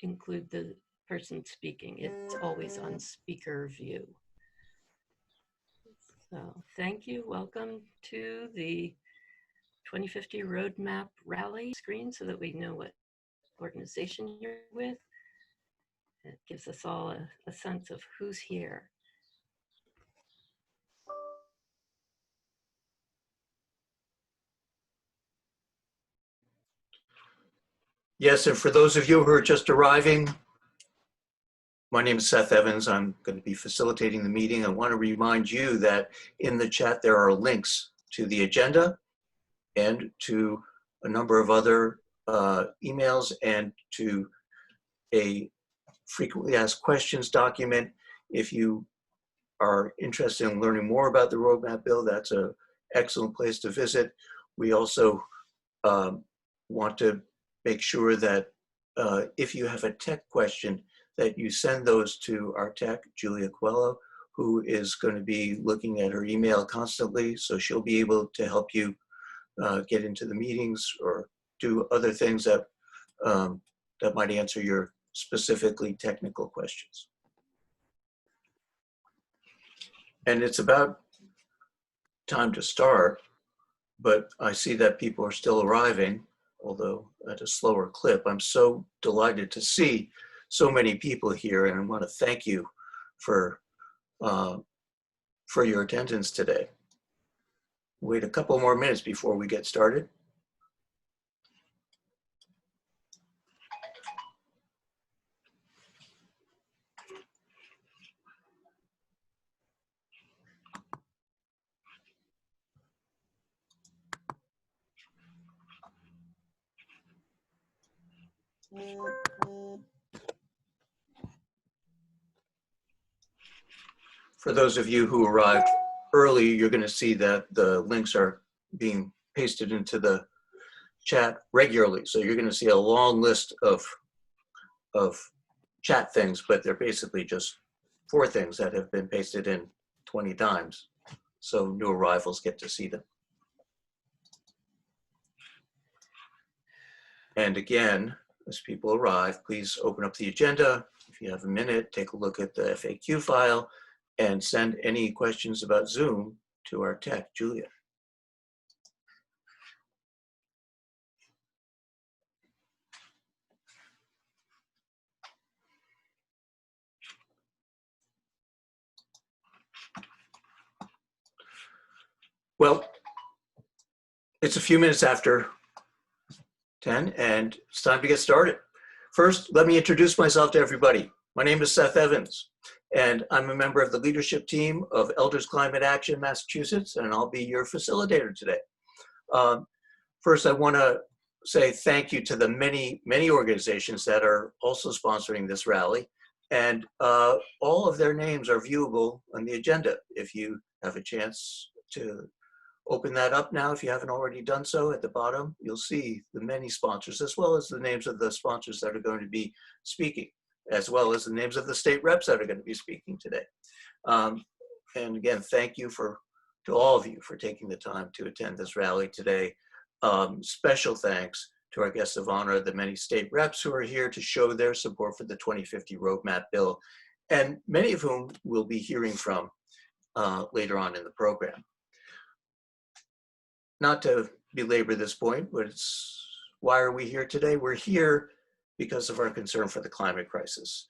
include the person speaking. It's always on speaker view. So thank you. Welcome to the 2050 Roadmap Rally screen so that we know what organization you're with. It gives us all a sense of who's here. Yes, and for those of you who are just arriving, my name is Seth Evans. I'm going to be facilitating the meeting. I want to remind you that in the chat there are links to the agenda and to a number of other emails and to a frequently asked questions document. If you are interested in learning more about the roadmap bill, that's an excellent place to visit. We also want to make sure that if you have a tech question, that you send those to our tech, Julia Coelho, who is going to be looking at her email constantly, so she'll be able to help you get into the meetings or do other things that, that might answer your specifically technical questions. And it's about time to start, but I see that people are still arriving, although at a slower clip. I'm so delighted to see so many people here, and I want to thank you for your attendance today. Wait a couple more minutes before we get started. For those of you who arrived early, you're going to see that the links are being pasted into the chat regularly. So you're going to see a long list of chat things, but they're basically just 4 things that have been pasted in 20 times. So new arrivals get to see them. And again, as people arrive, please open up the agenda. If you have a minute, take a look at the FAQ file and send any questions about Zoom to our tech, Julia. Well, it's a few minutes after 10 and it's time to get started. First, let me introduce myself to everybody. My name is Seth Evans, and I'm a member of the leadership team of Elders Climate Action Massachusetts, and I'll be your facilitator today. First, I want to say thank you to the many organizations that are also sponsoring this rally, and all of their names are viewable on the agenda. If you have a chance to open that up now, if you haven't already done so, at the bottom, you'll see the many sponsors, as well as the names of the sponsors that are going to be speaking, as well as the names of the state reps that are going to be speaking today. And again, thank you to all of you for taking the time to attend this rally today. Special thanks to our guests of honor, the many state reps who are here to show their support for the 2050 Roadmap Bill, and many of whom we'll be hearing from later on in the program. Not to belabor this point, but why are we here today? We're here because of our concern for the climate crisis,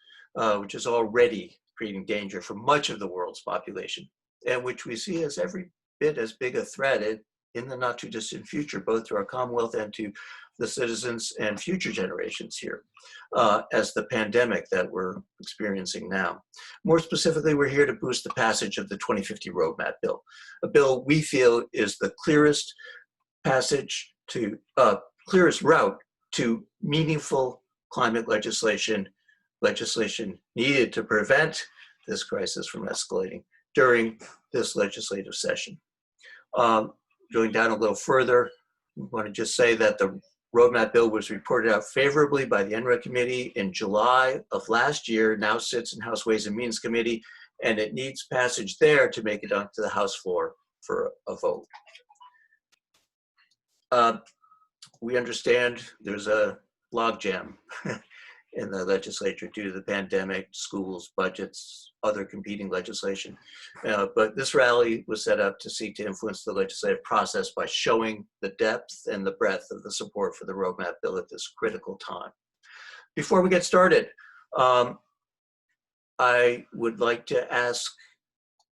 which is already creating danger for much of the world's population, and which we see as every bit as big a threat in the not too distant future, both to our Commonwealth and to the citizens and future generations here, as the pandemic that we're experiencing now. More specifically, we're here to boost the passage of the 2050 Roadmap Bill, a bill we feel is the clearest passage to, clearest route to meaningful climate legislation needed to prevent this crisis from escalating during this legislative session. Going down a little further, we want to just say that the Roadmap Bill was reported out favorably by the NREC Committee in July of last year, now sits in House Ways and Means Committee, and it needs passage there to make it onto the House floor for a vote. We understand there's a logjam in the legislature due to the pandemic, schools, budgets, other competing legislation. But this rally was set up to seek to influence the legislative process by showing the depth and the breadth of the support for the roadmap bill at this critical time. Before we get started, I would like to ask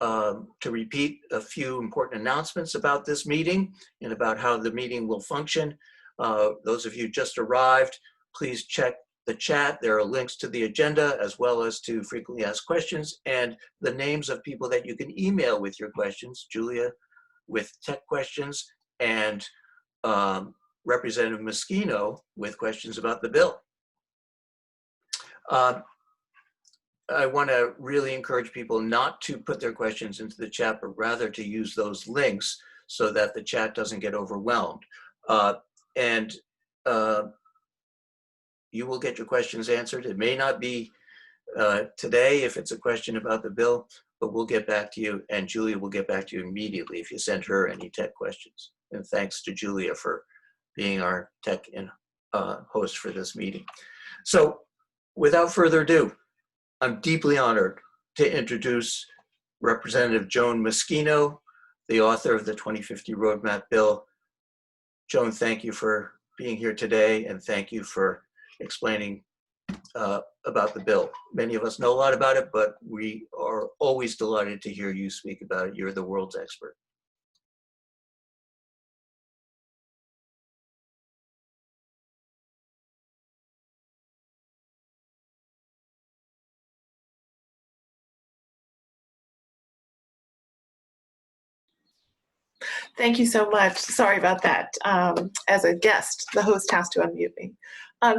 to repeat a few important announcements about this meeting and about how the meeting will function. Those of you just arrived, please check the chat. There are links to the agenda as well as to frequently asked questions and the names of people that you can email with your questions. Julia with tech questions and Representative Moschino with questions about the bill. I want to really encourage people not to put their questions into the chat, but rather to use those links so that the chat doesn't get overwhelmed. You will get your questions answered. It may not be today if it's a question about the bill, but we'll get back to you, and Julia will get back to you immediately if you send her any tech questions. And thanks to Julia for being our tech host for this meeting. So without further ado, I'm deeply honored to introduce Representative Joan Moschino, the author of the 2050 Roadmap Bill. Joan, thank you for being here today, and thank you for explaining about the bill. Many of us know a lot about it, but we are always delighted to hear you speak about it. You're the world's expert. Thank you so much. Sorry about that. As a guest, the host has to unmute me.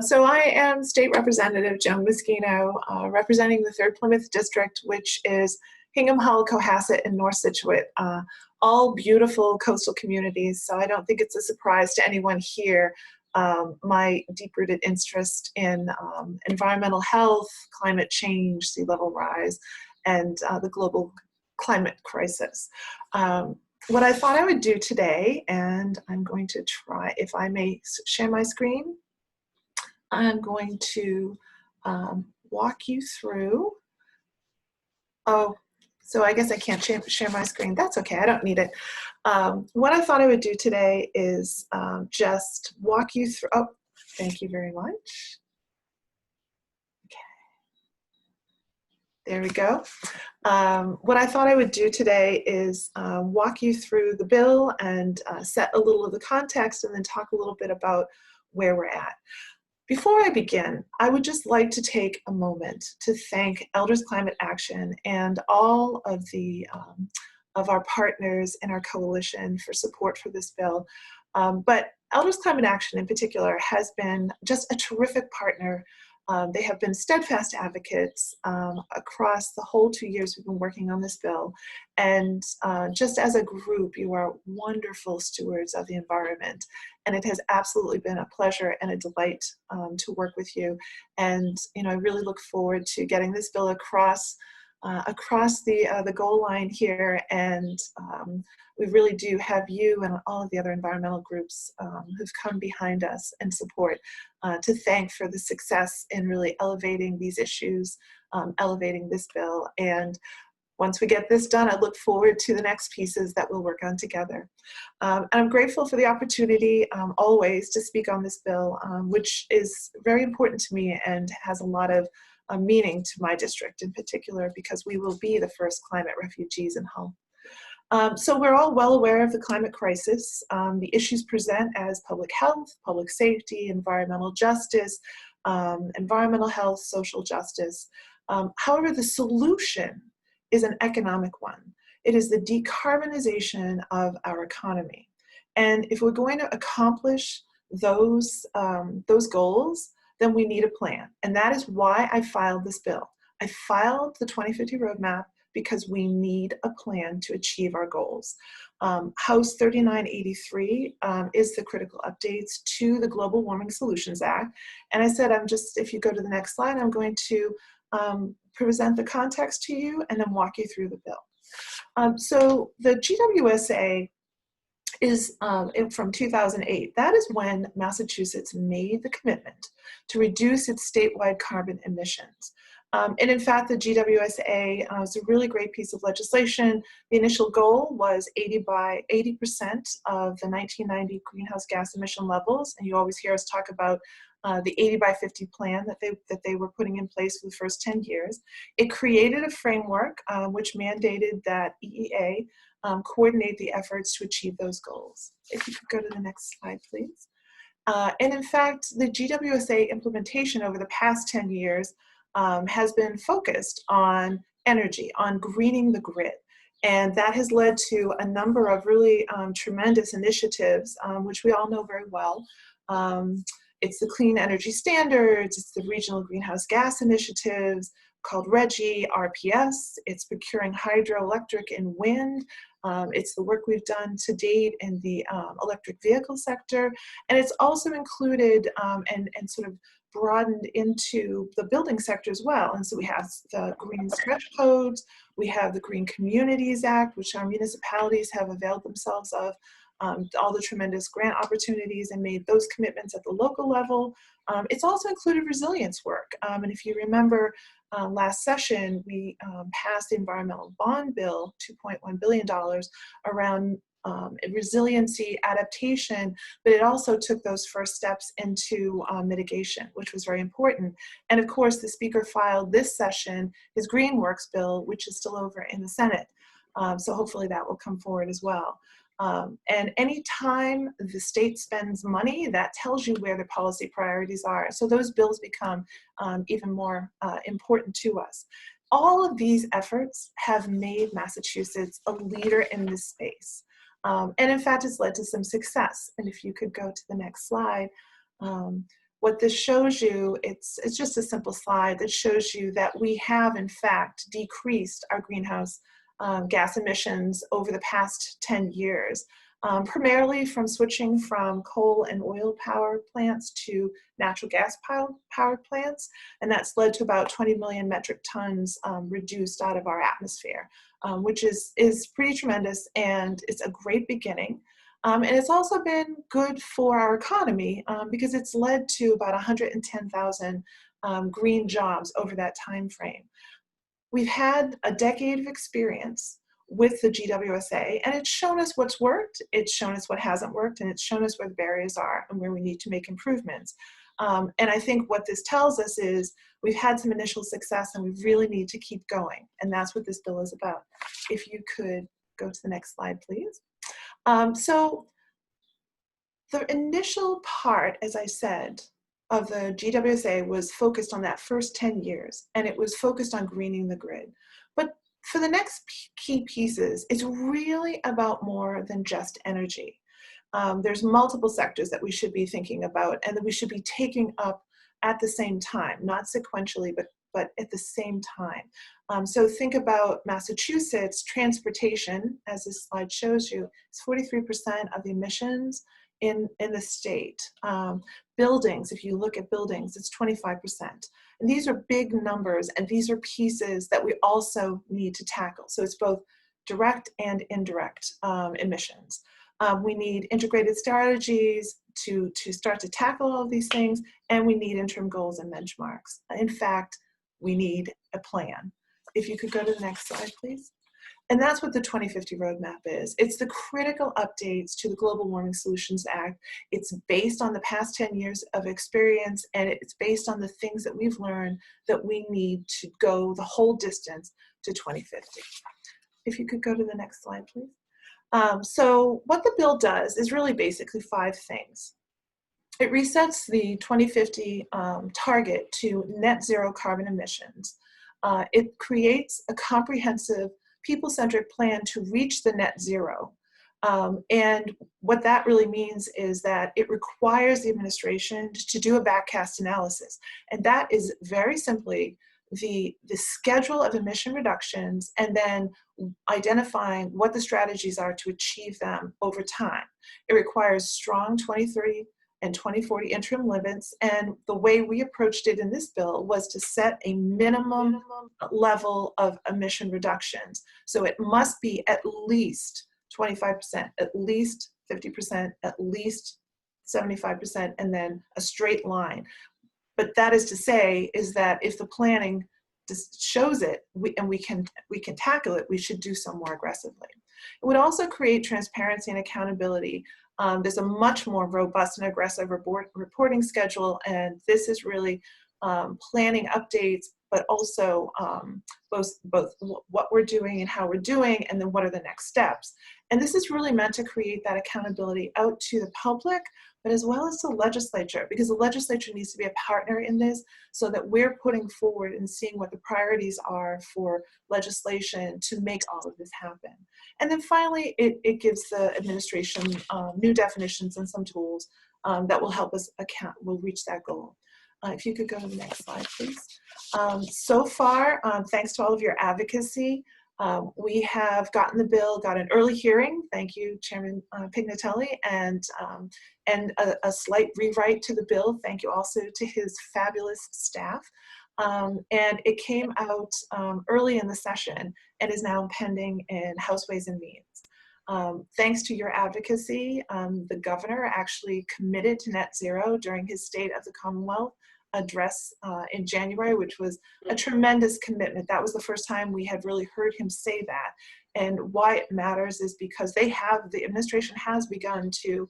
So I am State Representative Joan Moschino, representing the 3rd Plymouth District, which is Hingham, Hull, Cohasset, and North Scituate, all beautiful coastal communities. So I don't think it's a surprise to anyone here my deep-rooted interest in environmental health, climate change, sea level rise, and the global climate crisis. What I thought I would do today, and I'm going to try, if I may share my screen, I'm going to walk you through. Oh, so I guess I can't share my screen. That's okay, I don't need it. What I thought I would do today is just walk you through, oh, thank you very much. There we go. What I thought I would do today is walk you through the bill and set a little of the context and then talk a little bit about where we're at. Before I begin, I would just like to take a moment to thank Elders Climate Action and all of our partners in our coalition for support for this bill. But Elders Climate Action in particular has been just a terrific partner. They have been steadfast advocates across the whole 2 years we've been working on this bill. And just as a group, you are wonderful stewards of the environment. And it has absolutely been a pleasure and a delight to work with you. And I really look forward to getting this bill across the goal line here. And we really do have you and all of the other environmental groups who've come behind us and support to thank for the success in really elevating these issues, elevating this bill. And once we get this done, I look forward to the next pieces that we'll work on together. And I'm grateful for the opportunity always to speak on this bill, which is very important to me and has a lot of meaning to my district in particular, because we will be the first climate refugees in Hull. So we're all well aware of the climate crisis. The issues present as public health, public safety, environmental justice, environmental health, social justice. However, the solution is an economic one. It is the decarbonization of our economy. And if we're going to accomplish those goals, then we need a plan. And that is why I filed this bill. I filed the 2050 roadmap because we need a plan to achieve our goals. House 3983 is the critical updates to the Global Warming Solutions Act. And I said, if you go to the next slide, I'm going to present the context to you and then walk you through the bill. So the GWSA is from 2008. That is when Massachusetts made the commitment to reduce its statewide carbon emissions. And in fact, the GWSA is a really great piece of legislation. The initial goal was 80% of the 1990 greenhouse gas emission levels. And you always hear us talk about the 80 by 50 plan that they were putting in place for the first 10 years. It created a framework which mandated that EEA coordinate the efforts to achieve those goals. If you could go to the next slide, please. And in fact, the GWSA implementation over the past 10 years has been focused on energy, on greening the grid. And that has led to a number of really tremendous initiatives, which we all know very well. It's the Clean Energy Standards, it's the Regional Greenhouse Gas Initiatives called RGGI, RPS, it's procuring hydroelectric and wind, it's the work we've done to date in the electric vehicle sector, and it's also included and sort of broadened into the building sector as well. And so we have the Green Stretch Codes, we have the Green Communities Act, which our municipalities have availed themselves of, all the tremendous grant opportunities and made those commitments at the local level. It's also included resilience work. And if you remember last session, we passed the Environmental Bond Bill, $2.1 billion around resiliency, adaptation, but it also took those first steps into mitigation, which was very important. And of course, the Speaker filed this session his Green Works bill, which is still over in the Senate. So hopefully that will come forward as well. And anytime the state spends money, that tells you where the policy priorities are. So those bills become even more important to us. All of these efforts have made Massachusetts a leader in this space. And in fact, it's led to some success. And if you could go to the next slide, what this shows you, it's just a simple slide that shows you that we have in fact decreased our greenhouse gas emissions over the past 10 years, primarily from switching from coal and oil power plants to natural gas powered plants. And that's led to about 20 million metric tons reduced out of our atmosphere, which is pretty tremendous, and it's a great beginning. And it's also been good for our economy because it's led to about 110,000 green jobs over that time frame. We've had a decade of experience with the GWSA, and it's shown us what's worked, it's shown us what hasn't worked, and it's shown us where the barriers are and where we need to make improvements. And I think what this tells us is we've had some initial success and we really need to keep going. And that's what this bill is about. If you could go to the next slide, please. So the initial part, as I said, of the GWSA was focused on that first 10 years, and it was focused on greening the grid. But for the next key pieces, it's really about more than just energy. There's multiple sectors that we should be thinking about and that we should be taking up at the same time, not sequentially, but at the same time. So think about Massachusetts. Transportation, as this slide shows you, is 43% of the emissions in the state. Buildings, if you look at buildings, it's 25%. And these are big numbers, and these are pieces that we also need to tackle. So it's both direct and indirect emissions. We need integrated strategies to start to tackle all of these things, and we need interim goals and benchmarks. In fact, we need a plan. If you could go to the next slide, please. And that's what the 2050 roadmap is. It's the critical updates to the Global Warming Solutions Act. It's based on the past 10 years of experience, and it's based on the things that we've learned that we need to go the whole distance to 2050. If you could go to the next slide, please. So what the bill does is really basically 5 things. It resets the 2050 target to net zero carbon emissions. It creates a comprehensive people-centric plan to reach the net zero. And what that really means is that it requires the administration to do a backcast analysis. And that is very simply the schedule of emission reductions and then identifying what the strategies are to achieve them over time. It requires strong 2030 and 2040 interim limits, and the way we approached it in this bill was to set a minimum level of emission reductions. So it must be at least 25%, at least 50%, at least 75%, and then a straight line. But that is to say, is that if the planning just shows it, and we can tackle it, we should do so more aggressively. It would also create transparency and accountability. There's a much more robust and aggressive reporting schedule, and this is really planning updates, but also both what we're doing and how we're doing, and then what are the next steps. And this is really meant to create that accountability out to the public, but as well as to the legislature, because the legislature needs to be a partner in this so that we're putting forward and seeing what the priorities are for legislation to make all of this happen. And then finally, it gives the administration new definitions and some tools that will help us will reach that goal. If you could go to the next slide, please. So far, thanks to all of your advocacy, we have gotten the bill, got an early hearing. Thank you, Chairman Pignatelli, and a slight rewrite to the bill. Thank you also to his fabulous staff. And it came out early in the session and is now pending in House Ways and Means. Thanks to your advocacy, the governor actually committed to net zero during his State of the Commonwealth address in January, which was a tremendous commitment. That was the first time we had really heard him say that. And why it matters is because the administration has begun to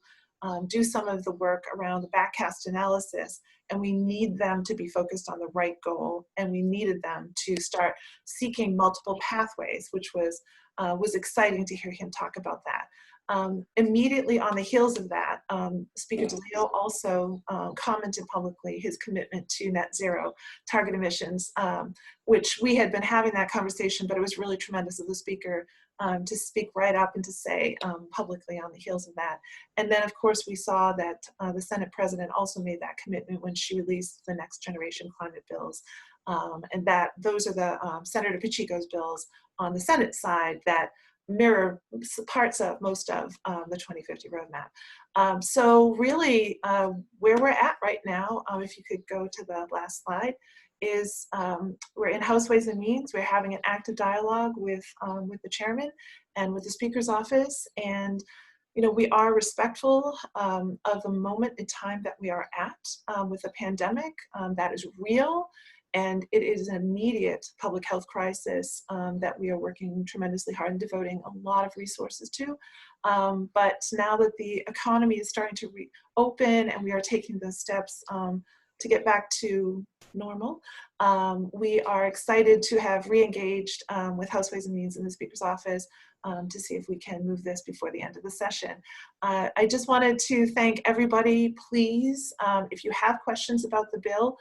do some of the work around the backcast analysis, and we need them to be focused on the right goal, and we needed them to start seeking multiple pathways, which was exciting to hear him talk about that. Immediately on the heels of that, Speaker DeLeo also commented publicly his commitment to net zero target emissions, which we had been having that conversation, but it was really tremendous of the Speaker to speak right up and to say publicly on the heels of that. And then, of course, we saw that the Senate President also made that commitment when she released the Next Generation Climate Bills. And that those are the Senator Pacheco's bills on the Senate side that mirror parts of most of the 2050 roadmap. So really where we're at right now, if you could go to the last slide, is we're in House Ways and Means. We're having an active dialogue with the chairman and with the Speaker's office. And we are respectful of the moment in time that we are at with the pandemic. That is real. And it is an immediate public health crisis that we are working tremendously hard and devoting a lot of resources to. But now that the economy is starting to reopen and we are taking those steps to get back to normal, we are excited to have re-engaged with House Ways and Means in the Speaker's office to see if we can move this before the end of the session. I just wanted to thank everybody. Please, if you have questions about the bill,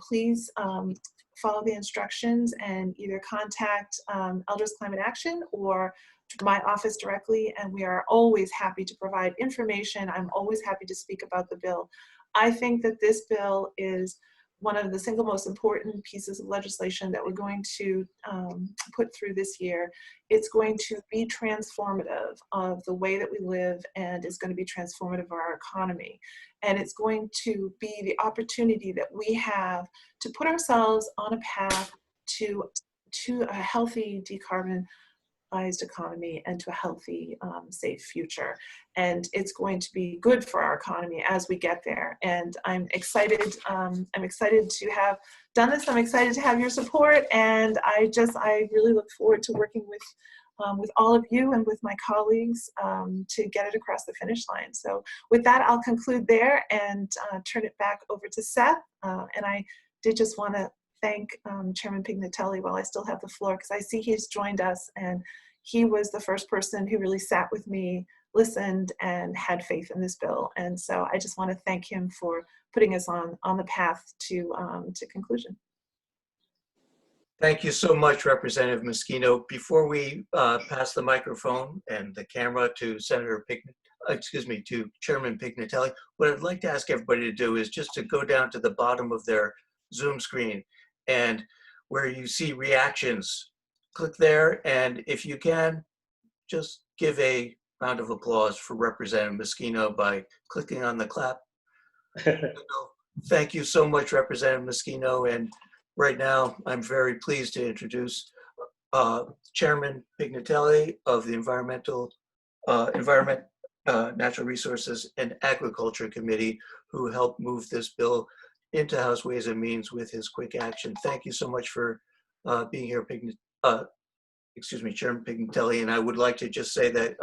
please follow the instructions and either contact Elders Climate Action or my office directly, and we are always happy to provide information. I'm always happy to speak about the bill. I think that this bill is one of the single most important pieces of legislation that we're going to put through this year. It's going to be transformative of the way that we live, and it's going to be transformative of our economy. And it's going to be the opportunity that we have to put ourselves on a path to a healthy decarbonized economy and to a healthy, safe future. And it's going to be good for our economy as we get there. And I'm excited. I'm excited to have done this. I'm excited to have your support. And I really look forward to working with all of you and with my colleagues to get it across the finish line. So with that, I'll conclude there and turn it back over to Seth. And I did just want to thank Chairman Pignatelli while I still have the floor, because I see he's joined us, and he was the first person who really sat with me, listened, and had faith in this bill. And so I just want to thank him for putting us on the path to conclusion. Thank you so much, Representative Moschino. Before we pass the microphone and the camera to to Chairman Pignatelli, what I'd like to ask everybody to do is just to go down to the bottom of their Zoom screen, and where you see reactions, click there, and if you can, just give a round of applause for Representative Moschino by clicking on the clap. Thank you so much, Representative Moschino. And right now, I'm very pleased to introduce Chairman Pignatelli of the Environment Natural Resources and Agriculture Committee, who helped move this bill into House Ways and Means with his quick action. Thank you so much for being here, Chairman Pignatelli. And I would like to just say that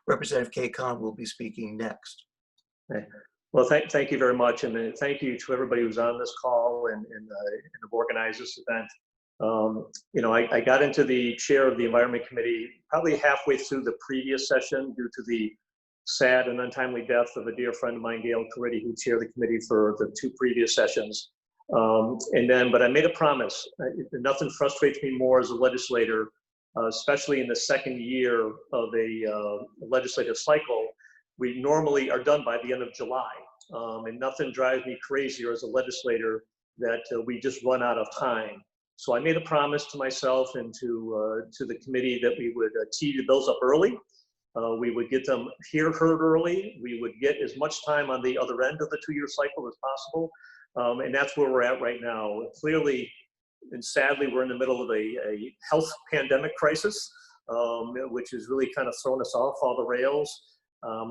Representative Kay Khan will be speaking next. Okay. Well, thank you very much, and thank you to everybody who's on this call and have organized this event. I got into the chair of the Environment Committee probably halfway through the previous session due to the sad and untimely death of a dear friend of mine, Gail Caridi, who chaired the committee for the 2 previous sessions. But I made a promise. Nothing frustrates me more as a legislator, especially in the second year of a legislative cycle. We normally are done by the end of July, and nothing drives me crazier as a legislator that we just run out of time. So I made a promise to myself and to the committee that we would tee the bills up early. We would get them heard early. We would get as much time on the other end of the 2-year cycle as possible. And that's where we're at right now. Clearly, and sadly, we're in the middle of a health pandemic crisis, which has really kind of thrown us off all the rails.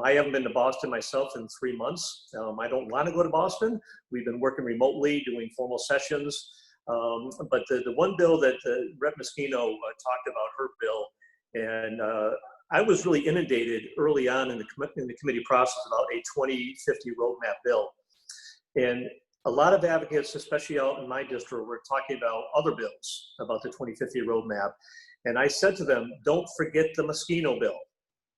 I haven't been to Boston myself in 3 months. I don't want to go to Boston. We've been working remotely, doing formal sessions. But the one bill that Rep. Moschino talked about, her bill, and I was really inundated early on in the committee process about a 2050 roadmap bill. And a lot of advocates, especially out in my district, were talking about other bills about the 2050 roadmap. And I said to them, don't forget the Moschino bill.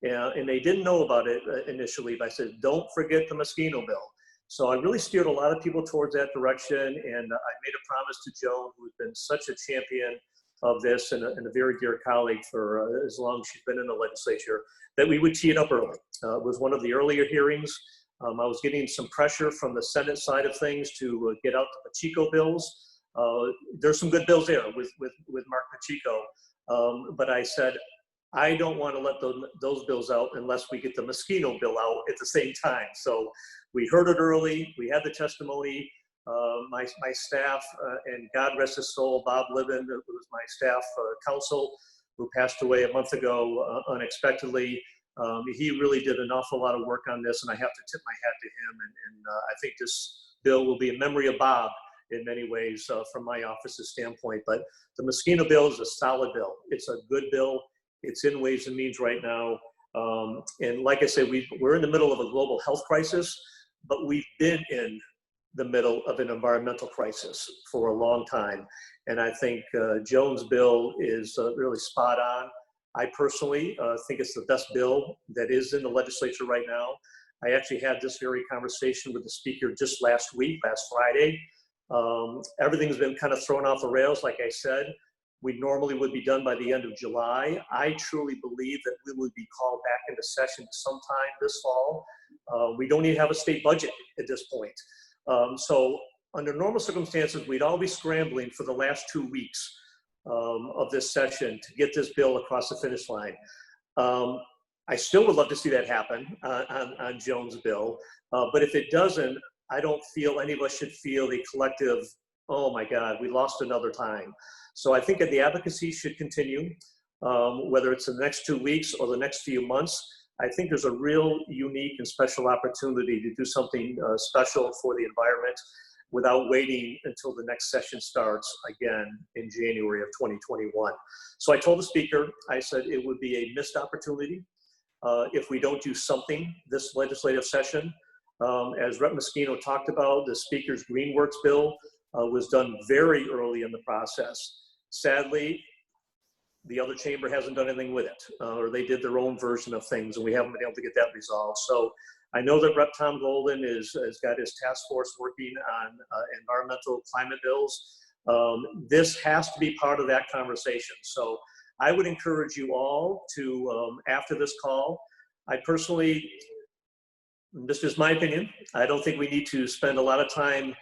And they didn't know about it initially, but I said, don't forget the Moschino bill. So I really steered a lot of people towards that direction. And I made a promise to Joan, who's been such a champion of this and a very dear colleague for as long as she's been in the legislature, that we would tee it up early. It was one of the earlier hearings. I was getting some pressure from the Senate side of things to get out the Pacheco bills. There's some good bills there with Mark Pacheco. But I said, I don't want to let those bills out unless we get the Moschino bill out at the same time. So we heard it early. We had the testimony. My staff, and God rest his soul, Bob Livin, who was my staff counsel, who passed away a month ago unexpectedly. He really did an awful lot of work on this, and I have to tip my hat to him. And I think this bill will be a memory of Bob in many ways from my office's standpoint. But the Moschino bill is a solid bill. It's a good bill. It's in Ways and Means right now. And like I said, we're in the middle of a global health crisis, but we've been in the middle of an environmental crisis for a long time. And I think Joan's bill is really spot on. I personally think it's the best bill that is in the legislature right now. I actually had this very conversation with the speaker just last Friday. Everything's been kind of thrown off the rails, like I said. We normally would be done by the end of July. I truly believe that we will be called back into session sometime this fall. We don't even have a state budget at this point. So under normal circumstances, we'd all be scrambling for the last 2 weeks of this session to get this bill across the finish line. I still would love to see that happen on Joan's bill. But if it doesn't, I don't feel any of us should feel the collective, oh my God, we lost another time. So I think that the advocacy should continue, whether it's in the next 2 weeks or the next few months. I think there's a real unique and special opportunity to do something special for the environment without waiting until the next session starts again in January of 2021. So I told the speaker, I said it would be a missed opportunity if we don't do something this legislative session. As Rep. Moschino talked about, the speaker's Greenworks bill was done very early in the process. Sadly, the other chamber hasn't done anything with it, or they did their own version of things, and we haven't been able to get that resolved. So I know that Rep. Tom Golden has got his task force working on environmental climate bills. This has to be part of that conversation. So I would encourage you all to, after this call, I personally, this is my opinion, I don't think we need to spend a lot of time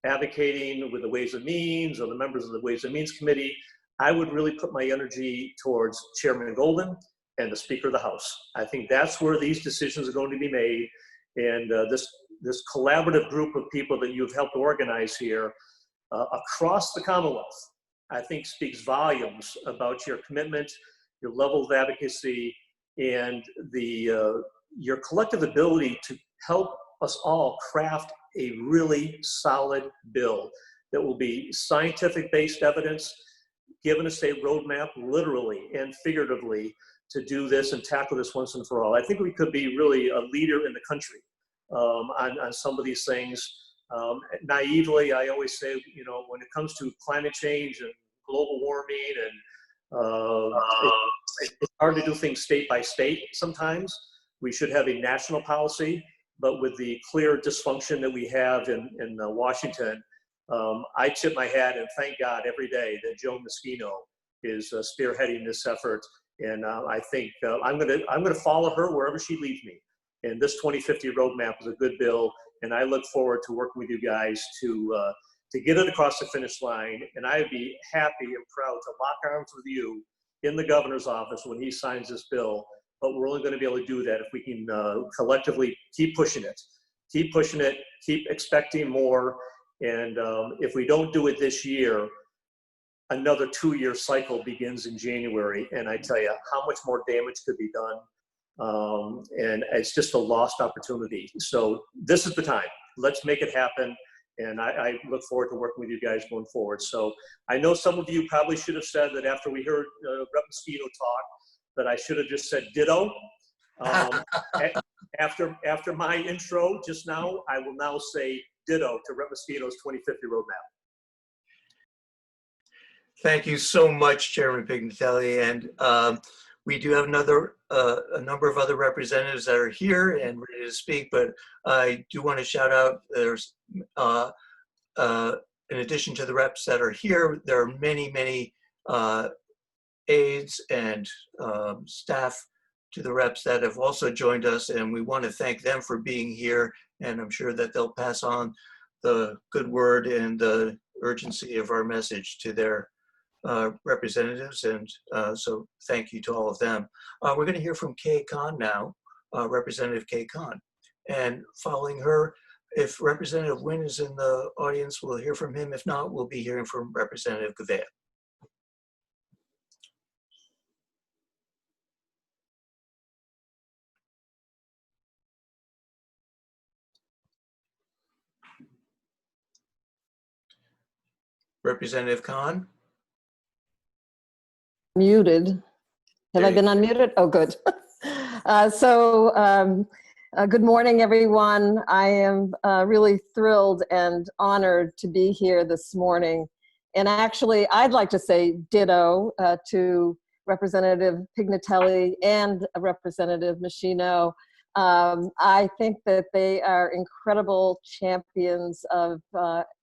advocating with the Ways and Means or the members of the Ways and Means Committee. I would really put my energy towards Chairman Golden and the Speaker of the House. I think that's where these decisions are going to be made. And this collaborative group of people that you've helped organize here across the Commonwealth, I think speaks volumes about your commitment, your level of advocacy, and the your collective ability to help us all craft a really solid bill that will be scientific-based evidence, giving us a roadmap, literally and figuratively, to do this and tackle this once and for all. I think we could be really a leader in the country on some of these things. Naively, I always say, you know, when it comes to climate change and global warming, and it's hard to do things state by state sometimes. We should have a national policy, but with the clear dysfunction that we have in Washington, I tip my hat and thank God every day that Joe Moschino is spearheading this effort. And I think I'm gonna follow her wherever she leads me. And this 2050 roadmap is a good bill, and I look forward to working with you guys to get it across the finish line. And I'd be happy and proud to lock arms with you in the governor's office when he signs this bill. But we're only going to be able to do that if we can collectively keep pushing it, keep expecting more. And if we don't do it this year, another 2-year cycle begins in January. And I tell you how much more damage could be done. And it's just a lost opportunity. So this is the time. Let's make it happen. And I look forward to working with you guys going forward. So I know some of you probably should have said that after we heard Rep. Moschino talk, that I should have just said ditto. After my intro just now, I will now say ditto to Rep. Moschino's 2050 roadmap. Thank you so much, Chairman Pignatelli. And we do have a number of other representatives that are here and ready to speak, but I do want to shout out, there's, in addition to the reps that are here, there are many, many aides and staff to the reps that have also joined us, and we want to thank them for being here, and I'm sure that they'll pass on the good word and the urgency of our message to their representatives, and so thank you to all of them. We're going to hear from Kay Khan now, Representative Kay Khan, and following her, if Representative Nguyen is in the audience, we'll hear from him. If not, we'll be hearing from Representative Gouveia. Representative Khan? Muted. Have I been unmuted? Oh, good. Good morning, everyone. I am really thrilled and honored to be here this morning. And actually, I'd like to say ditto to Representative Pignatelli and Representative Moschino. I think that they are incredible champions of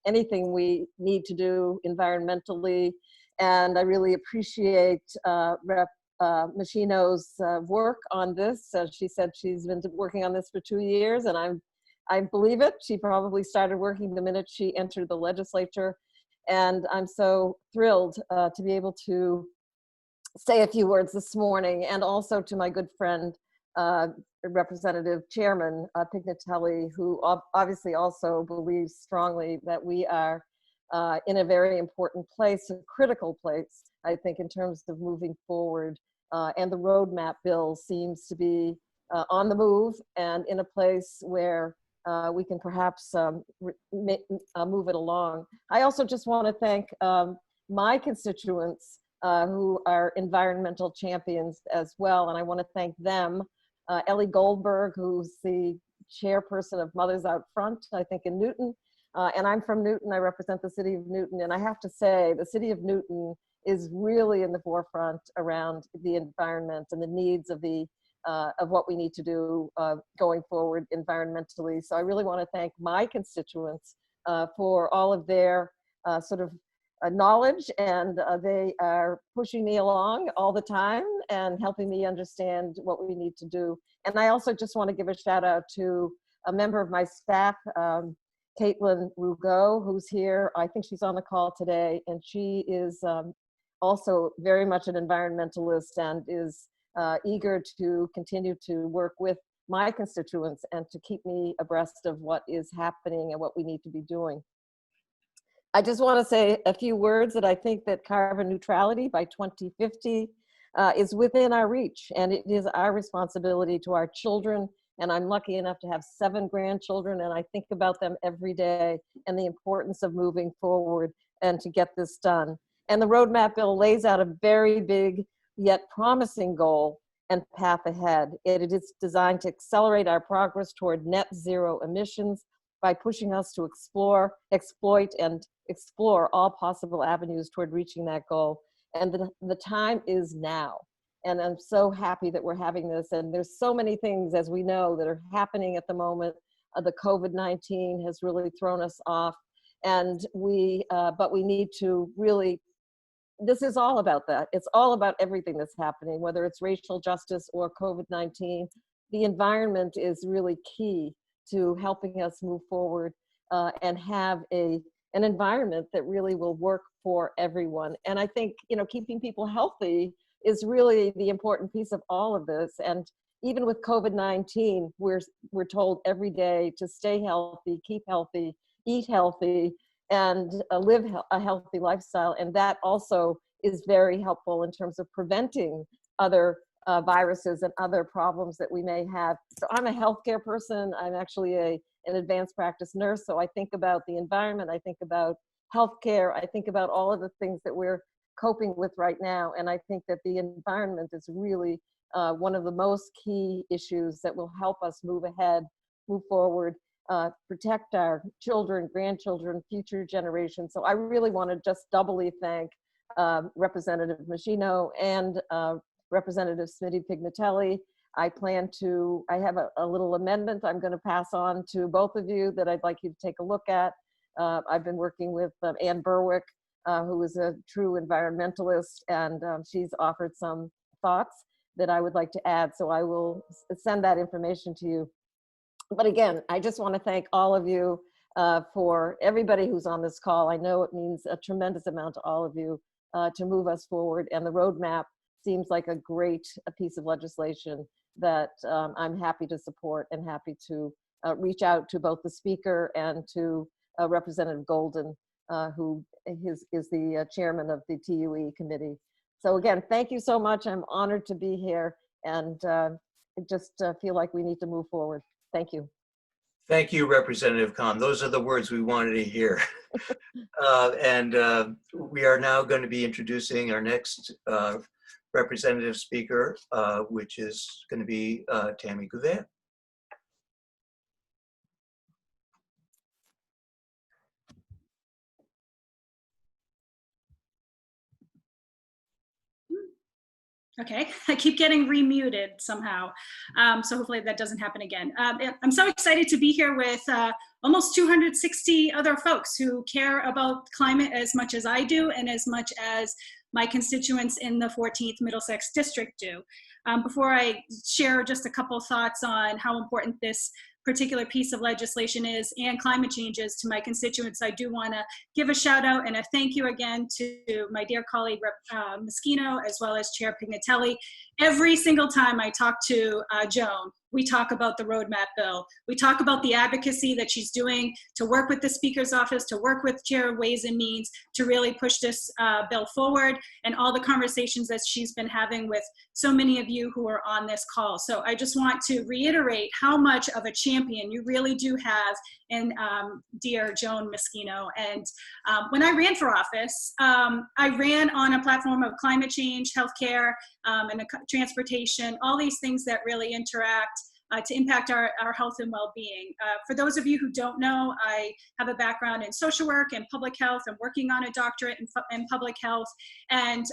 anything we need to do environmentally. And I really appreciate Rep. Moschino's work on this. She said she's been working on this for 2 years, and I believe it. She probably started working the minute she entered the legislature. And I'm so thrilled to be able to say a few words this morning, and also to my good friend, Representative Chairman Pignatelli, who obviously also believes strongly that we are in a very important place, a critical place, I think, in terms of moving forward. And the roadmap bill seems to be on the move and in a place where we can perhaps move it along. I also just want to thank my constituents who are environmental champions as well, and I want to thank them. Ellie Goldberg, who's the chairperson of Mothers Out Front, I think in Newton, and I'm from Newton. I represent the city of Newton, and I have to say the city of Newton is really in the forefront around the environment and the needs of what we need to do going forward environmentally. So I really want to thank my constituents for all of their knowledge, and they are pushing me along all the time and helping me understand what we need to do. And I also just want to give a shout out to a member of my staff, Caitlin Rugo, who's here. I think she's on the call today, and she is also very much an environmentalist and is eager to continue to work with my constituents and to keep me abreast of what is happening and what we need to be doing. I just want to say a few words that I think that carbon neutrality by 2050 is within our reach, and it is our responsibility to our children And I'm lucky enough to have 7 grandchildren, and I think about them every day and the importance of moving forward and to get this done. And the roadmap bill lays out a very big yet promising goal and path ahead. It is designed to accelerate our progress toward net zero emissions by pushing us to exploit, and explore all possible avenues toward reaching that goal. And the time is now. And I'm so happy that we're having this. And there's so many things, as we know, that are happening at the moment. The COVID-19 has really thrown us off. And but we need to really, this is all about that. It's all about everything that's happening, whether it's racial justice or COVID-19. The environment is really key to helping us move forward and have an environment that really will work for everyone. And I think, keeping people healthy is really the important piece of all of this. And even with COVID-19, we're told every day to stay healthy, keep healthy, eat healthy, and live a healthy lifestyle. And that also is very helpful in terms of preventing other viruses and other problems that we may have. So I'm a healthcare person. I'm actually an advanced practice nurse. So I think about the environment. I think about healthcare. I think about all of the things that we're coping with right now. And I think that the environment is really one of the most key issues that will help us move ahead, move forward, protect our children, grandchildren, future generations. So I really want to just doubly thank Representative Machino and Representative Smitty-Pignatelli. I have a little amendment I'm going to pass on to both of you that I'd like you to take a look at. I've been working with Ann Berwick, who is a true environmentalist, and she's offered some thoughts that I would like to add. So I will send that information to you. But again, I just want to thank all of you for everybody who's on this call. I know it means a tremendous amount to all of you to move us forward. And the roadmap seems like a great piece of legislation that I'm happy to support and happy to reach out to both the speaker and to Representative Golden, who is the chairman of the TUE committee. So again, thank you so much. I'm honored to be here, and just feel like we need to move forward. Thank you. Thank you, Representative Khan. Those are the words we wanted to hear. We are now going to be introducing our next representative speaker, which is going to be Tammy Gouvet. Okay, I keep getting remuted somehow. So hopefully that doesn't happen again. I'm so excited to be here with almost 260 other folks who care about climate as much as I do and as much as my constituents in the 14th Middlesex District do. Before I share just a couple thoughts on how important this particular piece of legislation is and climate changes to my constituents, I do want to give a shout out and a thank you again to my dear colleague Rep. Moschino, as well as Chair Pignatelli. Every single time I talk to Joan, we talk about the roadmap bill. We talk about the advocacy that she's doing to work with the Speaker's office, to work with Chair Ways and Means, to really push this bill forward, and all the conversations that she's been having with so many of you who are on this call. So I just want to reiterate how much of a champion you really do have in dear Joan Moschino. And when I ran for office, I ran on a platform of climate change, healthcare, and transportation, all these things that really interact to impact our health and well-being. For those of you who don't know, I have a background in social work and public health. I'm working on a doctorate in public health. And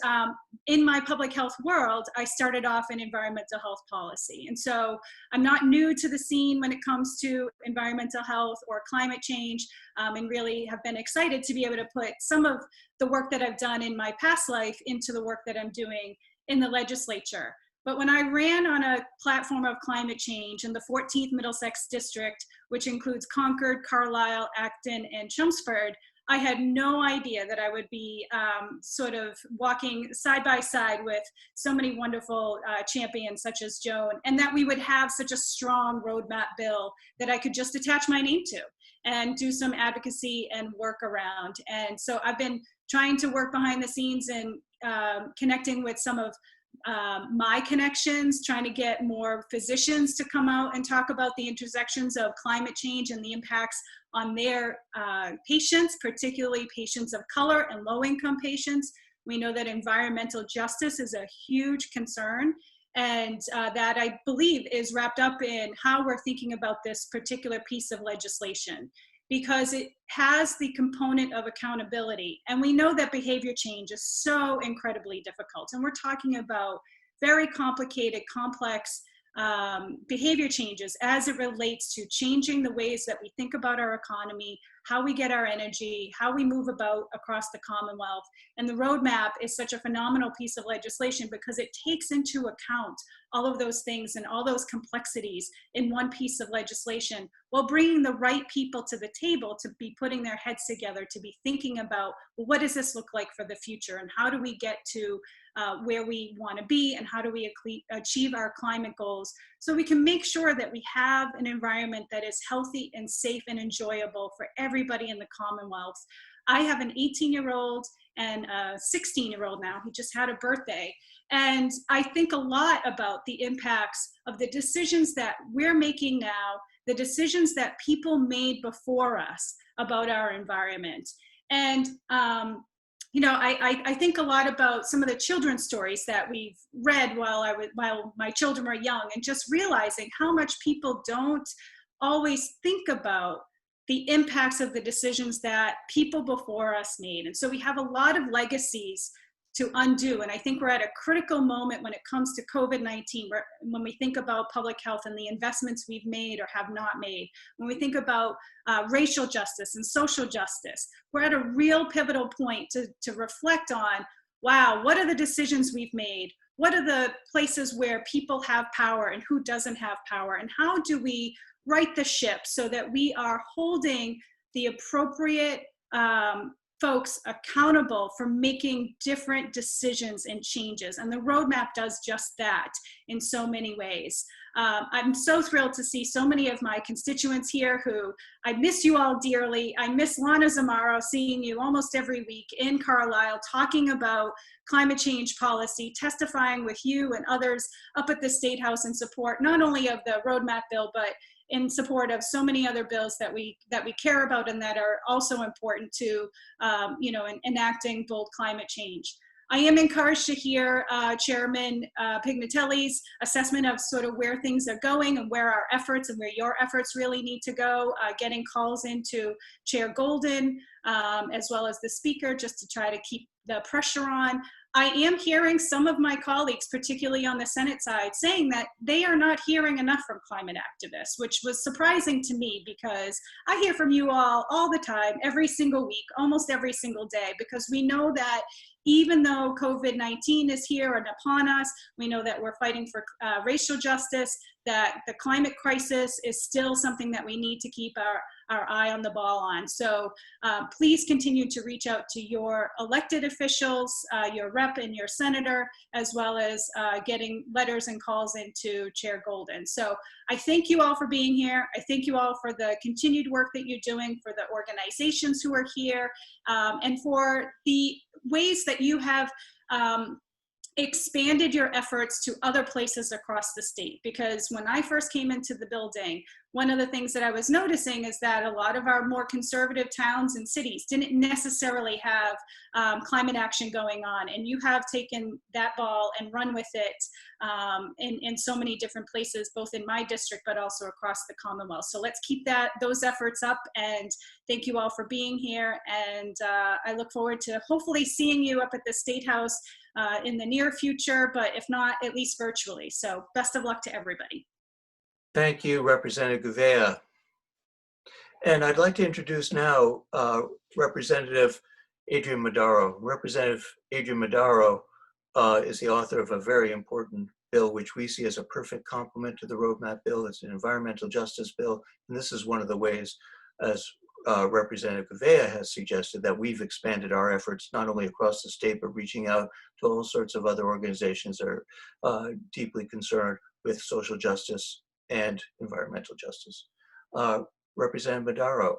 in my public health world, I started off in environmental health policy. And so I'm not new to the scene when it comes to environmental health or climate change, and really have been excited to be able to put some of the work that I've done in my past life into the work that I'm doing in the legislature. But when I ran on a platform of climate change in the 14th Middlesex District, which includes Concord, Carlisle, Acton, and Chelmsford, I had no idea that I would be sort of walking side by side with so many wonderful champions such as Joan, and that we would have such a strong roadmap bill that I could just attach my name to and do some advocacy and work around. And so I've been trying to work behind the scenes and connecting with some of my connections, trying to get more physicians to come out and talk about the intersections of climate change and the impacts on their patients, particularly patients of color and low-income patients. We know that environmental justice is a huge concern, and that I believe is wrapped up in how we're thinking about this particular piece of legislation, because it has the component of accountability. And we know that behavior change is so incredibly difficult. And we're talking about very complicated, complex behavior changes as it relates to changing the ways that we think about our economy, how we get our energy, how we move about across the Commonwealth. And the roadmap is such a phenomenal piece of legislation because it takes into account all of those things and all those complexities in one piece of legislation, while bringing the right people to the table to be putting their heads together, to be thinking about, well, what does this look like for the future, and how do we get to where we want to be, and how do we achieve our climate goals, so we can make sure that we have an environment that is healthy and safe and enjoyable for everybody in the Commonwealth. I have an 18-year-old and a 16-year-old now who just had a birthday. And I think a lot about the impacts of the decisions that we're making now, the decisions that people made before us about our environment. And you know, I think a lot about some of the children's stories that we've read while my children were young, and just realizing how much people don't always think about the impacts of the decisions that people before us made. And so we have a lot of legacies to undo. And I think we're at a critical moment when it comes to COVID-19, when we think about public health and the investments we've made or have not made, when we think about racial justice and social justice, we're at a real pivotal point to reflect on, wow, what are the decisions we've made? What are the places where people have power and who doesn't have power? And how do we right the ship so that we are holding the appropriate folks accountable for making different decisions and changes? And the roadmap does just that in so many ways. I'm so thrilled to see so many of my constituents here who I miss you all dearly. I miss Lana Zamaro, seeing you almost every week in Carlisle, talking about climate change policy, testifying with you and others up at the State House in support, not only of the roadmap bill, but in support of so many other bills that we care about and that are also important to, you know, enacting bold climate change. I am encouraged to hear Chairman Pignatelli's assessment of sort of where things are going and where our efforts and where your efforts really need to go, getting calls into Chair Golden, as well as the speaker, just to try to keep the pressure on. I am hearing some of my colleagues, particularly on the Senate side, saying that they are not hearing enough from climate activists, which was surprising to me because I hear from you all the time, every single week, almost every single day, because we know that even though COVID-19 is here and upon us, we know that we're fighting for racial justice, that the climate crisis is still something that we need to keep our eye on the ball on. So please continue to reach out to your elected officials, your rep and your senator, as well as getting letters and calls into Chair Golden. So I thank you all for being here. I thank you all for the continued work that you're doing, for the organizations who are here, and for the ways that you have expanded your efforts to other places across the state. Because when I first came into the building, one of the things that I was noticing is that a lot of our more conservative towns and cities didn't necessarily have climate action going on. And you have taken that ball and run with it in so many different places, both in my district, but also across the Commonwealth. So let's keep those efforts up, and thank you all for being here. And I look forward to hopefully seeing you up at the State House in the near future, but if not, at least virtually. So best of luck to everybody. Thank you, Representative Gouveia. And I'd like to introduce now Representative Adrian Madaro. Representative Adrian Madaro is the author of a very important bill, which we see as a perfect complement to the roadmap bill. It's an environmental justice bill. And this is one of the ways, as Representative Gouveia has suggested, that we've expanded our efforts not only across the state, but reaching out to all sorts of other organizations that are deeply concerned with social justice and environmental justice. Representative Madaro.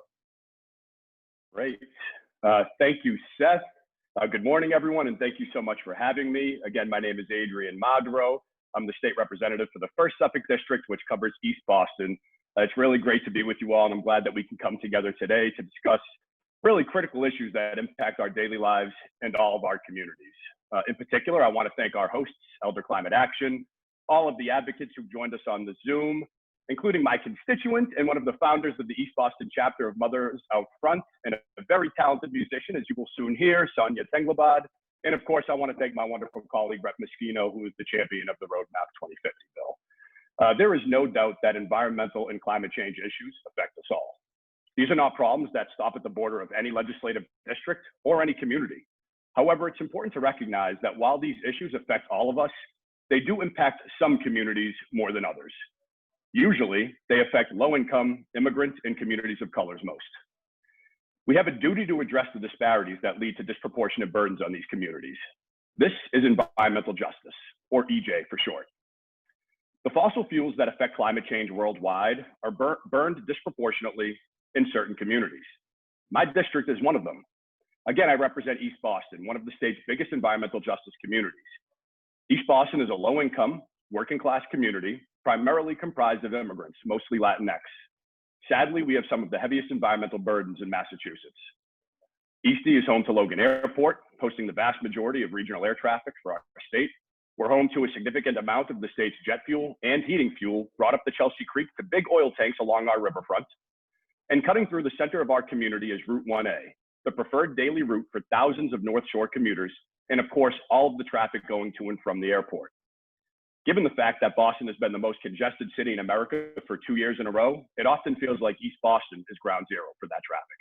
Great. Thank you, Seth. Good morning, everyone, and thank you so much for having me. Again, my name is Adrian Madro. I'm the state representative for the 1st Suffolk District, which covers East Boston. It's really great to be with you all, and I'm glad that we can come together today to discuss really critical issues that impact our daily lives and all of our communities. In particular, I want to thank our hosts, Elder Climate Action, all of the advocates who joined us on the Zoom, including my constituent and one of the founders of the East Boston chapter of Mothers Out Front, and a very talented musician, as you will soon hear, Sonia Tenglebad. And of course, I want to thank my wonderful colleague, Rep. Moschino, who is the champion of the Roadmap 2050 bill. There is no doubt that environmental and climate change issues affect us all. These are not problems that stop at the border of any legislative district or any community. However, it's important to recognize that while these issues affect all of us, they do impact some communities more than others. Usually, they affect low-income, immigrant, and communities of colors most. We have a duty to address the disparities that lead to disproportionate burdens on these communities. This is environmental justice, or EJ for short. The fossil fuels that affect climate change worldwide are burned disproportionately in certain communities. My district is one of them. Again, I represent East Boston, one of the state's biggest environmental justice communities. East Boston is a low-income, working-class community primarily comprised of immigrants, mostly Latinx. Sadly, we have some of the heaviest environmental burdens in Massachusetts. Eastie is home to Logan Airport, hosting the vast majority of regional air traffic for our state. We're home to a significant amount of the state's jet fuel and heating fuel brought up the Chelsea Creek to big oil tanks along our riverfront. And cutting through the center of our community is Route 1A, the preferred daily route for thousands of North Shore commuters, and of course, all of the traffic going to and from the airport. Given the fact that Boston has been the most congested city in America for 2 years in a row, it often feels like East Boston is ground zero for that traffic.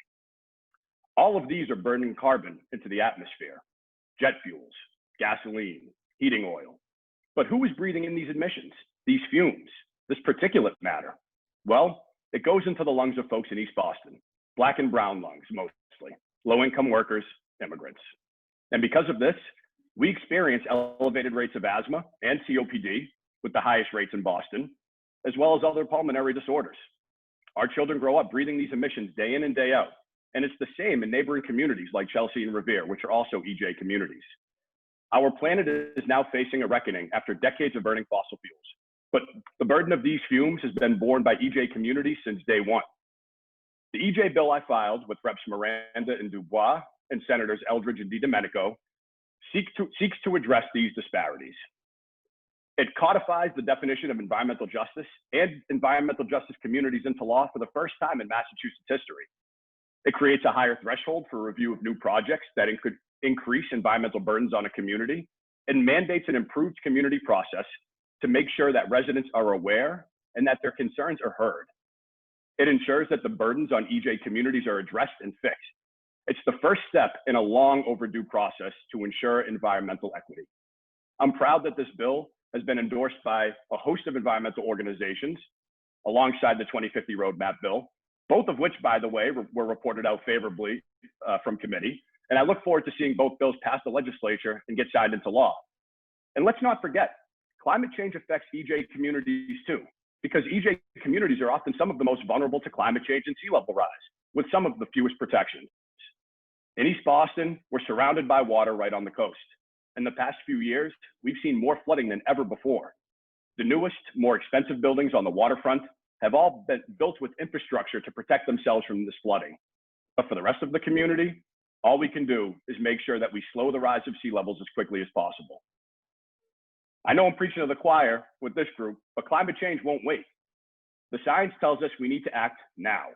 All of these are burning carbon into the atmosphere: jet fuels, gasoline, heating oil. But who is breathing in these emissions, these fumes, this particulate matter? Well, it goes into the lungs of folks in East Boston, Black and brown lungs mostly, low-income workers, immigrants. And because of this, we experience elevated rates of asthma and COPD, with the highest rates in Boston, as well as other pulmonary disorders. Our children grow up breathing these emissions day in and day out, and it's the same in neighboring communities like Chelsea and Revere, which are also EJ communities. Our planet is now facing a reckoning after decades of burning fossil fuels, but the burden of these fumes has been borne by EJ communities since day one. The EJ bill I filed with Reps. Miranda and Dubois and Senators Eldridge and DiDomenico seeks to address these disparities. It codifies the definition of environmental justice and environmental justice communities into law for the first time in Massachusetts history. It creates a higher threshold for review of new projects that could increase environmental burdens on a community, and mandates an improved community process to make sure that residents are aware and that their concerns are heard. It ensures that the burdens on EJ communities are addressed and fixed. It's the first step in a long overdue process to ensure environmental equity. I'm proud that this bill has been endorsed by a host of environmental organizations alongside the 2050 Roadmap bill, both of which, by the way, were reported out favorably from committee. And I look forward to seeing both bills pass the legislature and get signed into law. And let's not forget, climate change affects EJ communities too, because EJ communities are often some of the most vulnerable to climate change and sea level rise, with some of the fewest protections. In East Boston, we're surrounded by water right on the coast. In the past few years, we've seen more flooding than ever before. The newest, more expensive buildings on the waterfront have all been built with infrastructure to protect themselves from this flooding. But for the rest of the community, all we can do is make sure that we slow the rise of sea levels as quickly as possible. I know I'm preaching to the choir with this group, but climate change won't wait. The science tells us we need to act now.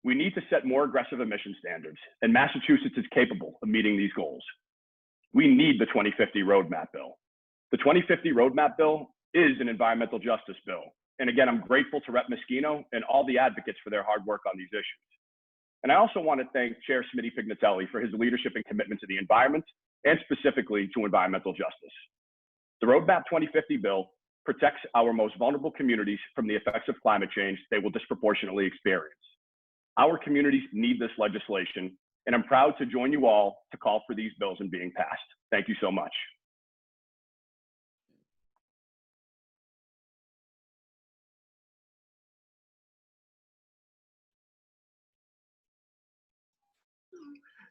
We need to set more aggressive emission standards, and Massachusetts is capable of meeting these goals. We need the 2050 Roadmap bill. The 2050 Roadmap bill is an environmental justice bill. And again, I'm grateful to Rep. Moschino and all the advocates for their hard work on these issues. And I also want to thank Chair Smitty Pignatelli for his leadership and commitment to the environment, and specifically to environmental justice. The Roadmap 2050 bill protects our most vulnerable communities from the effects of climate change they will disproportionately experience. Our communities need this legislation, and I'm proud to join you all to call for these bills in being passed. Thank you so much.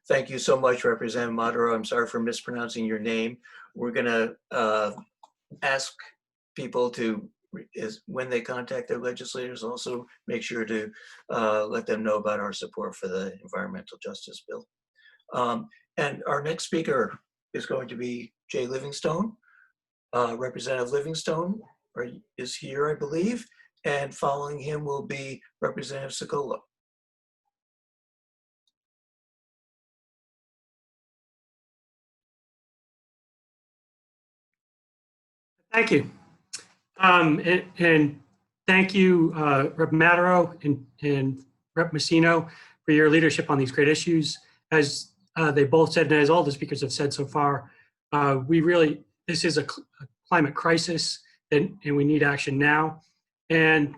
Thank you so much, Representative Maduro. I'm sorry for mispronouncing your name. We're going to ask people to, when they contact their legislators, also make sure to let them know about our support for the environmental justice bill. And our next speaker is going to be Jay Livingstone. Representative Livingstone is here, I believe, and following him will be Representative Sokola. Thank you. And thank you, Rep. Maduro and Rep. Messino, for your leadership on these great issues. As they both said, and as all the speakers have said so far, this is a climate crisis, and we need action now. And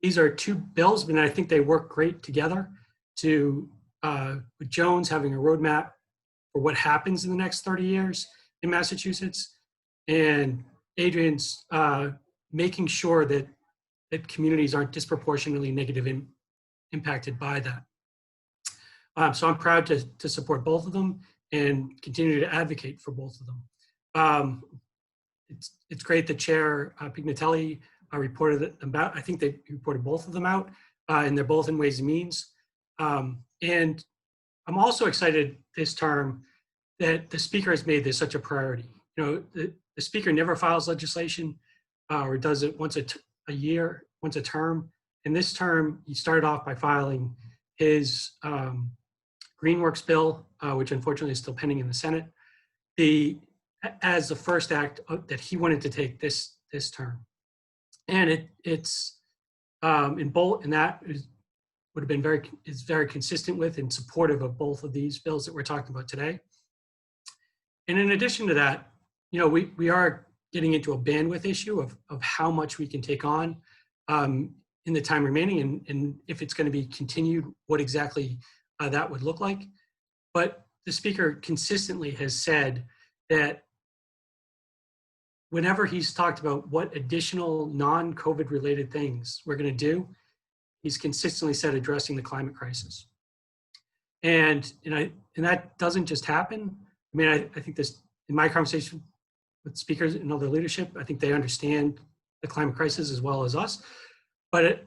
these are two bills, and I think they work great together with Jones having a roadmap for what happens in the next 30 years in Massachusetts, and Adrian's making sure that communities aren't disproportionately negatively impacted by that. So I'm proud to support both of them and continue to advocate for both of them. It's great that Chair Pignatelli reported about, I think they reported both of them out, and they're both in Ways and Means. And I'm also excited this term that the Speaker has made this such a priority. You know, the Speaker never files legislation or does it once a year, once a term. In this term, he started off by filing his Greenworks bill, which unfortunately is still pending in the Senate, as the first act that he wanted to take this term. And it's in both, and that would have been is very consistent with and supportive of both of these bills that we're talking about today. And in addition to that, you know, we are getting into a bandwidth issue of how much we can take on in the time remaining, and if it's going to be continued, what exactly that would look like. But the Speaker consistently has said that whenever he's talked about what additional non-COVID related things we're going to do, he's consistently said addressing the climate crisis. And that doesn't just happen. I mean, I think this, in my conversation with speakers and other leadership, I think they understand the climate crisis as well as us. But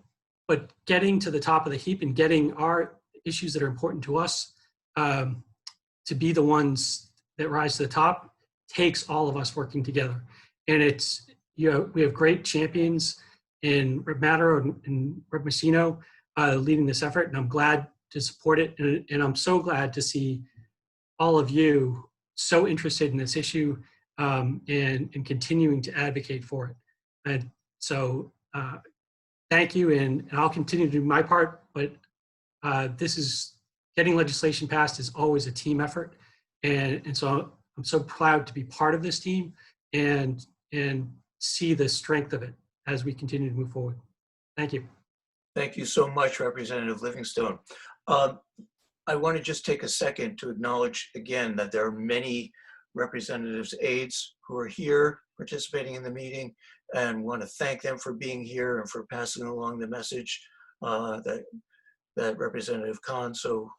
getting to the top of the heap and getting our issues that are important to us to be the ones that rise to the top takes all of us working together. And it's, you know, we have great champions in Rep. Maduro and Rep. Messino leading this effort, and I'm glad to support it. And I'm so glad to see all of you so interested in this issue and continuing to advocate for it. And so thank you, and I'll continue to do my part, but this is, getting legislation passed is always a team effort. And so I'm so proud to be part of this team and see the strength of it as we continue to move forward. Thank you. Thank you so much, Representative Livingstone. I want to just take a second to acknowledge again that there are many representatives' aides who are here participating in the meeting, and want to thank them for being here and for passing along the message that Representative Khan so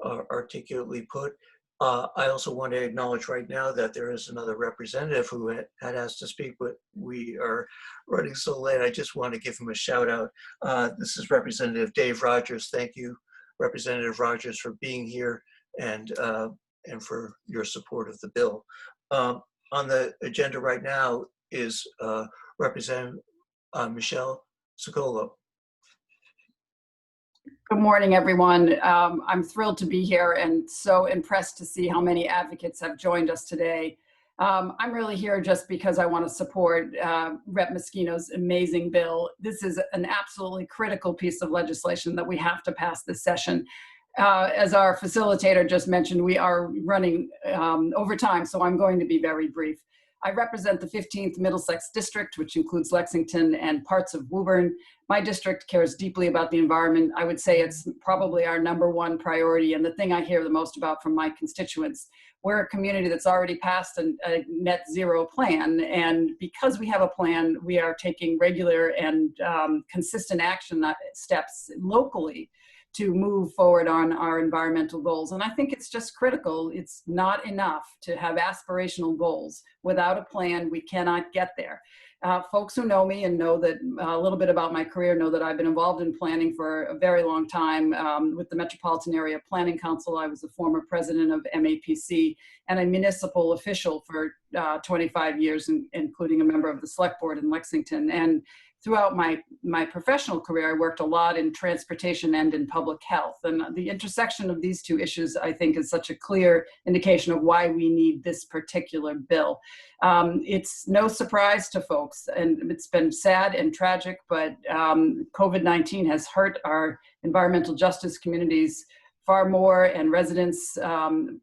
articulately put. I also want to acknowledge right now that there is another representative who had asked to speak, but we are running so late. I just want to give him a shout out. This is Representative Dave Rogers. Thank you, Representative Rogers, for being here and for your support of the bill. On the agenda right now is Representative Michelle Sokola. Good morning, everyone. I'm thrilled to be here and so impressed to see how many advocates have joined us today. I'm really here just because I want to support Rep. Messino's amazing bill. This is an absolutely critical piece of legislation that we have to pass this session. As our facilitator just mentioned, we are running over time, so I'm going to be very brief. I represent the 15th Middlesex District, which includes Lexington and parts of Woburn. My district cares deeply about the environment. I would say it's probably our #1 priority and the thing I hear the most about from my constituents. We're a community that's already passed a net zero plan, and because we have a plan, we are taking regular and consistent action steps locally to move forward on our environmental goals. And I think it's just critical. It's not enough to have aspirational goals. Without a plan, we cannot get there. Folks who know me and know that a little bit about my career know that I've been involved in planning for a very long time with the Metropolitan Area Planning Council. I was the former president of MAPC and a municipal official for 25 years, including a member of the select board in Lexington. And throughout my professional career, I worked a lot in transportation and in public health. And the intersection of these two issues, I think, is such a clear indication of why we need this particular bill. It's no surprise to folks, and it's been sad and tragic, but COVID-19 has hurt our environmental justice communities far more, and residents,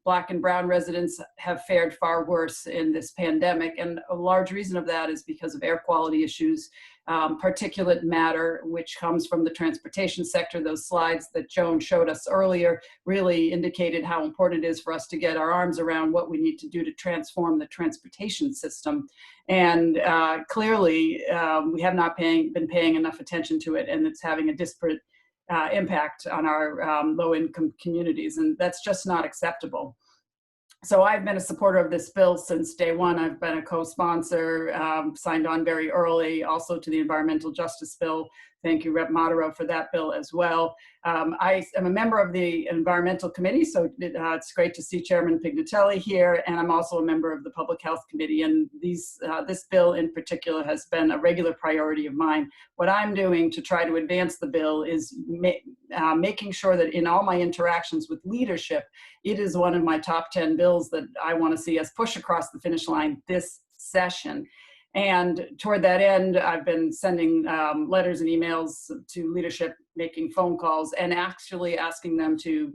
Black and brown residents, have fared far worse in this pandemic. And a large reason of that is because of air quality issues, particulate matter, which comes from the transportation sector. Those slides that Joan showed us earlier really indicated how important it is for us to get our arms around what we need to do to transform the transportation system. And clearly, we have not been paying enough attention to it, and it's having a disparate impact on our low-income communities, and that's just not acceptable. So I've been a supporter of this bill since day one. I've been a co-sponsor, signed on very early, also to the environmental justice bill. Thank you, Rep. Modero, for that bill as well. I am a member of the environmental committee, so it's great to see Chairman Pignatelli here, and I'm also a member of the public health committee, and this bill in particular has been a regular priority of mine. What I'm doing to try to advance the bill is making sure that in all my interactions with leadership, it is one of my top 10 bills that I want to see us push across the finish line this session. And toward that end, I've been sending letters and emails to leadership, making phone calls, and actually asking them to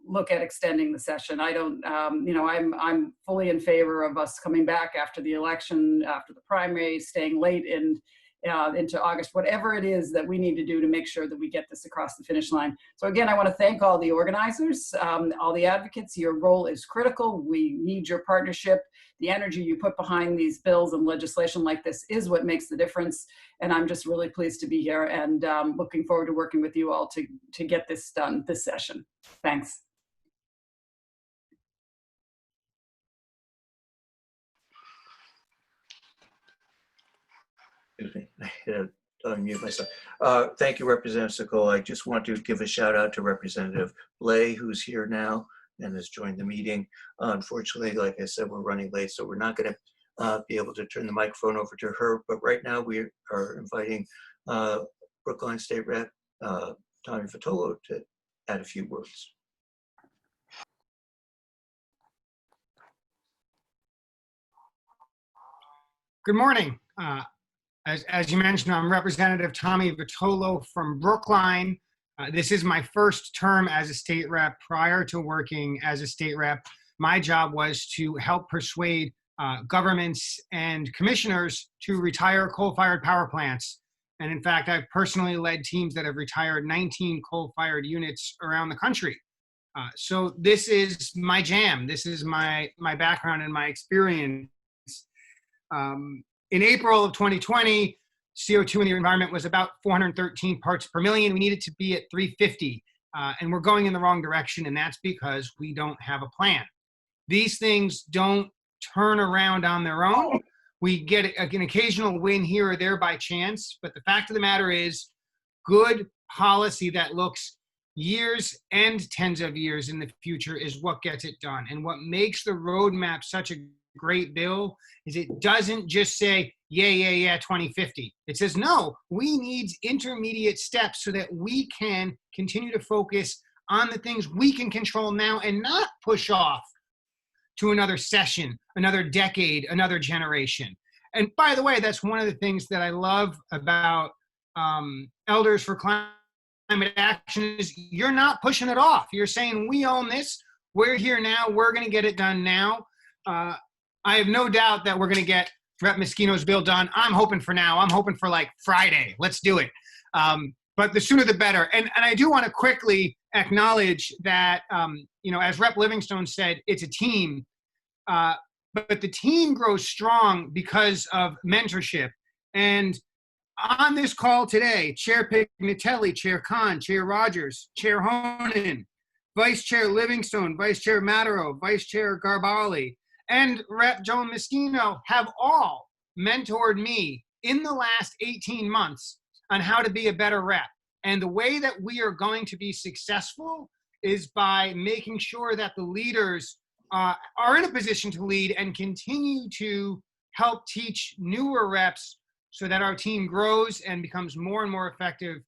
look at extending the session. I don't, I'm fully in favor of us coming back after the election, after the primary, staying late into August, whatever it is that we need to do to make sure that we get this across the finish line. So again, I want to thank all the organizers, all the advocates. Your role is critical. We need your partnership. The energy you put behind these bills and legislation like this is what makes the difference. And I'm just really pleased to be here, and looking forward to working with you all to get this done this session. Thanks. Excuse me, I had to unmute myself. Thank you, Representative Sokol. I just want to give a shout out to Representative Blay, who's here now and has joined the meeting. Unfortunately, like I said, we're running late, so we're not going to be able to turn the microphone over to her. But right now we are inviting Brookline State Rep Tommy Vitolo to add a few words. Good morning. As you mentioned, I'm Representative Tommy Vitolo from Brookline. This is my first term as a state rep. Prior to working as a state rep, my job was to help persuade governments and commissioners to retire coal-fired power plants. And in fact, I've personally led teams that have retired 19 coal-fired units around the country. So this is my jam. This is my background and my experience. In April of 2020, CO2 in the environment was about 413 parts per million. We need it to be at 350, and we're going in the wrong direction, and that's because we don't have a plan. These things don't turn around on their own. We get an occasional win here or there by chance, but the fact of the matter is, good policy that looks years and tens of years in the future is what gets it done. And what makes the roadmap such a great bill is it doesn't just say, yeah, 2050. It says, no, we need intermediate steps so that we can continue to focus on the things we can control now and not push off to another session, another decade, another generation. And by the way, that's one of the things that I love about Elders for Climate Action is you're not pushing it off. You're saying, we own this. We're here now. We're going to get it done now. I have no doubt that we're going to get Rep. Moschino's bill done. I'm hoping for now. I'm hoping for like Friday. Let's do it. But the sooner the better. And I do want to quickly acknowledge that, as Rep. Livingstone said, it's a team. But the team grows strong because of mentorship. And On this call today, Chair Pignatelli, Chair Khan, Chair Rogers, Chair Honan, Vice Chair Livingstone, Vice Chair Matero, Vice Chair Garbali, and Rep. Joan Moschino have all mentored me in the last 18 months on how to be a better rep. And the way that we are going to be successful is by making sure that the leaders are in a position to lead and continue to help teach newer reps so that our team grows and becomes more and more effective.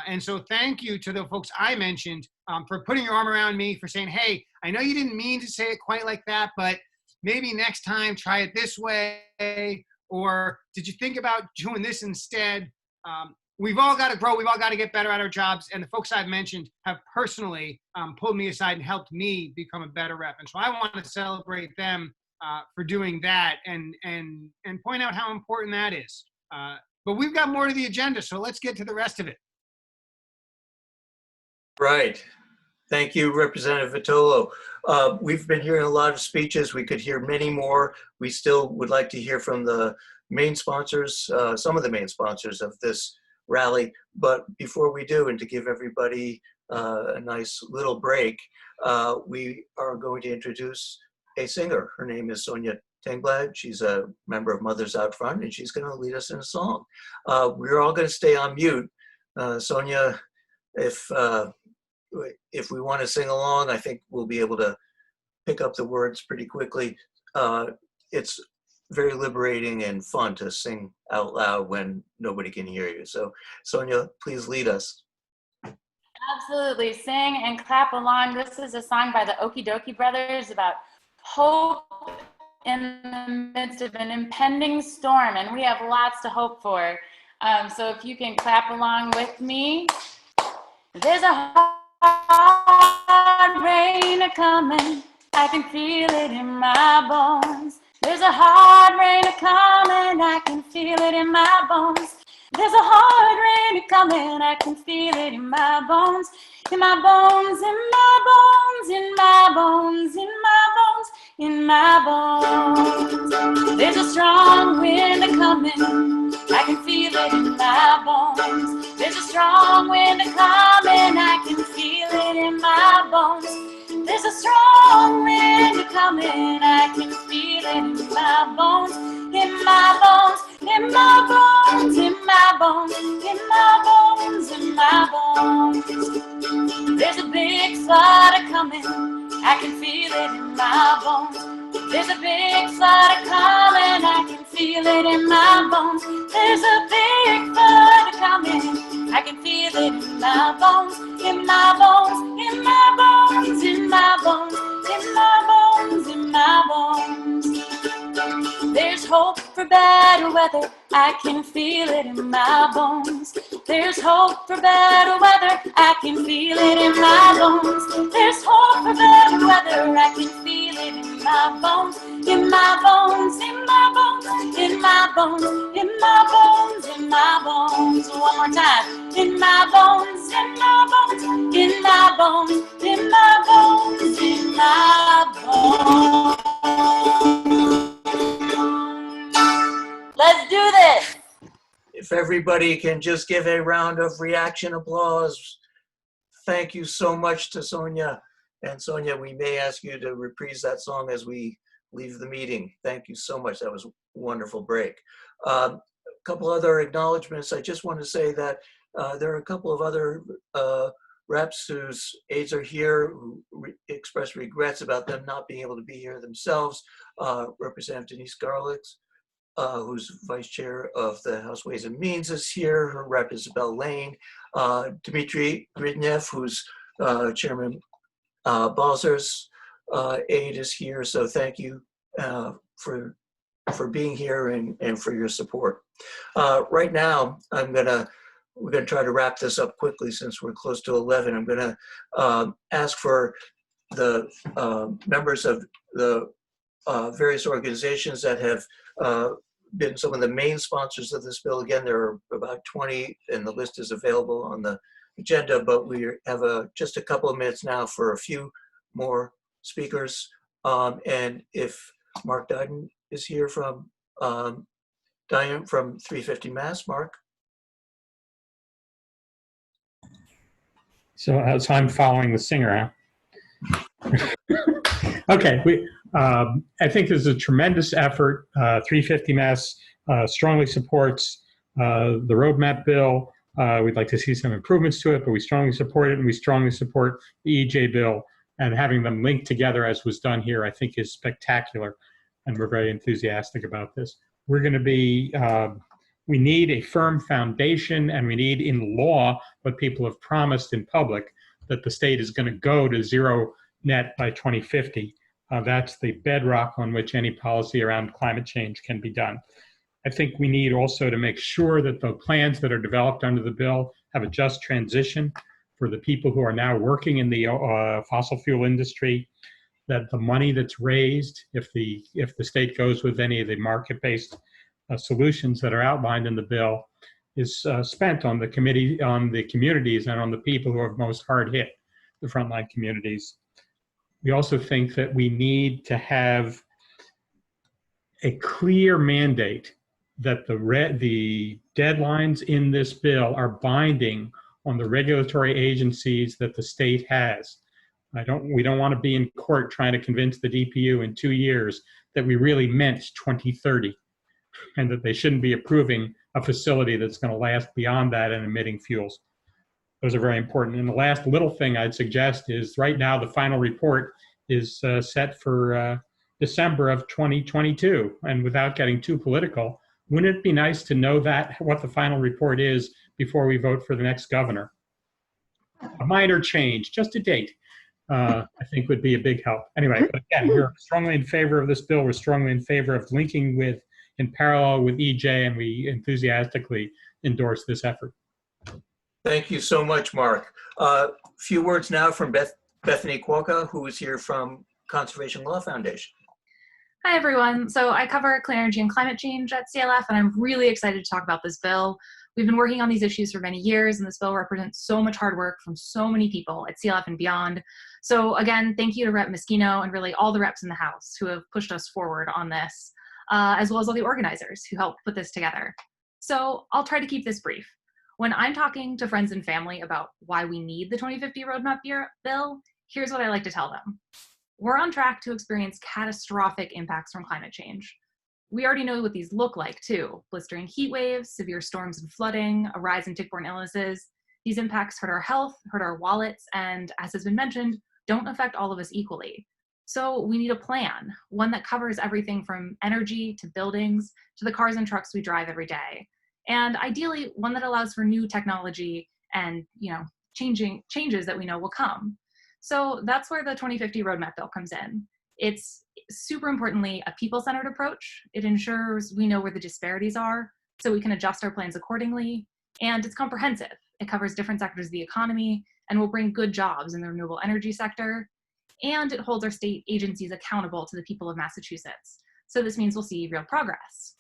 And so thank you to the folks I mentioned for putting your arm around me, for saying, hey, I know you didn't mean to say it quite like that, but maybe next time try it this way, or did you think about doing this instead? We've all got to grow. We've all got to get better at our jobs. And the folks I've mentioned have personally pulled me aside and helped me become a better rep. And so I want to celebrate them for doing that and point out how important that is. But we've got more to the agenda, so let's get to the rest of it. Right. Thank you, Representative Vitolo. We've been hearing a lot of speeches. We could hear many more. We still would like to hear from the main sponsors, some of the main sponsors of this rally. But before we do, and to give everybody a nice little break, we are going to introduce a singer. Her name is Sonia Tengblad. She's a member of Mothers Out Front, and she's going to lead us in a song. We're all going to stay on mute. Sonia, if we want to sing along, I think we'll be able to pick up the words pretty quickly. It's very liberating and fun to sing out loud when nobody can hear you. So Sonia, please lead us. Absolutely, sing and clap along. This is a song by the Okie Dokie Brothers about hope in the midst of an impending storm, and we have lots to hope for. So if you can clap along with me. There's a hard rain a-coming, I can feel it in my bones. There's a hard rain a-coming, I can feel it in my bones. There's a hard rain a-coming, I can feel it in my bones. In my bones, in my bones, in my bones, in my bones, in my bones. There's a strong wind a-coming, I can feel it in my bones. There's a strong wind a-coming, I can feel it in my bones. There's a strong wind coming, I can feel it in my bones, in my bones, in my bones, in my bones, in my bones, in my bones. There's a big flood coming, I can feel it in my bones. There's a big flood coming, I can feel it in my bones. There's a big flood coming, I can feel it in my bones, in my bones, in my bones, in my bones, in my bones, in my bones. There's hope for better weather, I can feel it in my bones. There's hope for better weather, I can feel it in my bones. There's hope for better weather, I can feel it in my bones, in my bones, in my bones, in my bones, in my bones, in my bones. One more time. In my bones, in my bones, in my bones, in my bones, in my bones. Let's do this. If everybody can just give a round of reaction applause. Thank you so much to Sonia. And Sonia, we may ask you to reprise that song as we leave the meeting. Thank you so much. That was a wonderful break. A couple other acknowledgements. I just want to say that there are a couple of other reps whose aides are here who express regrets about them not being able to be here themselves. Representative Denise Garlics, who's vice chair of the House Ways and Means, is here. Her rep Isabel Lane. Dmitry Gridnev, who's Chairman Balzer's aide, is here. So thank you for being here and for your support. Right now, we're gonna try to wrap this up quickly since we're close to 11. I'm gonna ask for the members of the various organizations that have been some of the main sponsors of this bill. Again, there are about 20 and the list is available on the agenda, but we have just a couple of minutes now for a few more speakers. And if Mark Dyden is here from 350 Mass, Mark? So I'm following the singer, huh? Okay, I think this is a tremendous effort. 350 Mass strongly supports the roadmap bill. We'd like to see some improvements to it, but we strongly support it, and we strongly support the EJ bill. And having them linked together, as was done here, I think is spectacular, and we're very enthusiastic about this. We're going to be, we need a firm foundation, and we need in law what people have promised in public, that the state is going to go to zero net by 2050. That's the bedrock on which any policy around climate change can be done. I think we need also to make sure that the plans that are developed under the bill have a just transition for the people who are now working in the fossil fuel industry, that the money that's raised, if the state goes with any of the market-based solutions that are outlined in the bill, is spent on the communities and on the people who are most hard hit, the frontline communities. We also think that we need to have a clear mandate that the deadlines in this bill are binding on the regulatory agencies that the state has. We don't want to be in court trying to convince the DPU in 2 years that we really meant 2030 and that they shouldn't be approving a facility that's going to last beyond that and emitting fuels. Those are very important. And the last little thing I'd suggest is right now the final report is set for December of 2022. And without getting too political, wouldn't it be nice to know what the final report is before we vote for the next governor? A minor change, just a date, I think would be a big help. Anyway, but again, we're strongly in favor of this bill. We're strongly in favor of linking in parallel with EJ, and we enthusiastically endorse this effort. Thank you so much, Mark. Few words now from Bethany Quokka, who is here from Conservation Law Foundation. Hi, everyone. So I cover clean energy and climate change at CLF, and I'm really excited to talk about this bill. We've been working on these issues for many years, and this bill represents so much hard work from so many people at CLF and beyond. So again, thank you to Rep. Moschino and really all the reps in the House who have pushed us forward on this, as well as all the organizers who helped put this together. So I'll try to keep this brief. When I'm talking to friends and family about why we need the 2050 Roadmap bill, here's what I like to tell them. We're on track to experience catastrophic impacts from climate change. We already know what these look like too: blistering heat waves, severe storms and flooding, a rise in tick-borne illnesses. These impacts hurt our health, hurt our wallets, and as has been mentioned, don't affect all of us equally. So we need a plan, one that covers everything from energy to buildings to the cars and trucks we drive every day. And ideally, one that allows for new technology and changes that we know will come. So that's where the 2050 Roadmap bill comes in. It's super importantly a people-centered approach. It ensures we know where the disparities are so we can adjust our plans accordingly. And it's comprehensive. It covers different sectors of the economy and will bring good jobs in the renewable energy sector. And it holds our state agencies accountable to the people of Massachusetts. So this means we'll see real progress.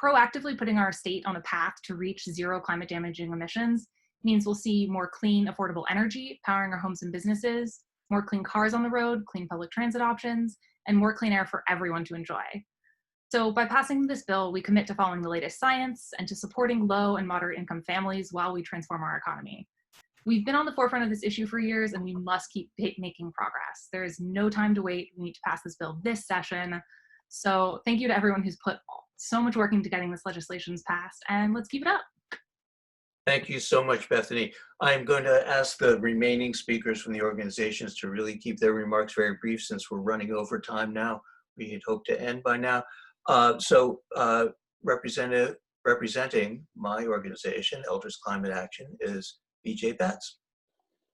Proactively putting our state on a path to reach zero climate damaging emissions means we'll see more clean, affordable energy powering our homes and businesses, more clean cars on the road, clean public transit options, and more clean air for everyone to enjoy. So by passing this bill, we commit to following the latest science and to supporting low and moderate income families while we transform our economy. We've been on the forefront of this issue for years, and we must keep making progress. There is no time to wait. We need to pass this bill this session. So thank you to everyone who's put so much work into getting this legislation passed, and let's keep it up. Thank you so much, Bethany. I'm going to ask the remaining speakers from the organizations to really keep their remarks very brief since we're running over time now. We had hoped to end by now. Representing my organization, Elders Climate Action, is BJ Batts.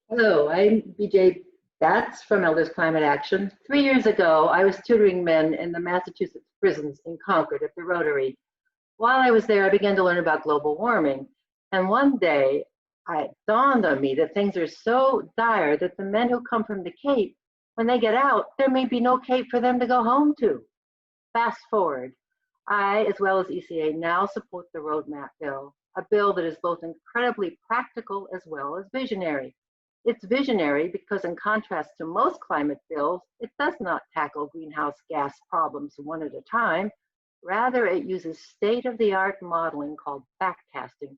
Hello, I'm BJ Batts from Elders Climate Action. 3 years ago, I was tutoring men in the Massachusetts prisons in Concord at the Rotary. While I was there, I began to learn about global warming. And one day, it dawned on me that things are so dire that the men who come from the Cape, when they get out, there may be no Cape for them to go home to. Fast forward, I, as well as ECA, now support the Roadmap bill, a bill that is both incredibly practical as well as visionary. It's visionary because, in contrast to most climate bills, it does not tackle greenhouse gas problems one at a time. Rather, it uses state-of-the-art modeling called backcasting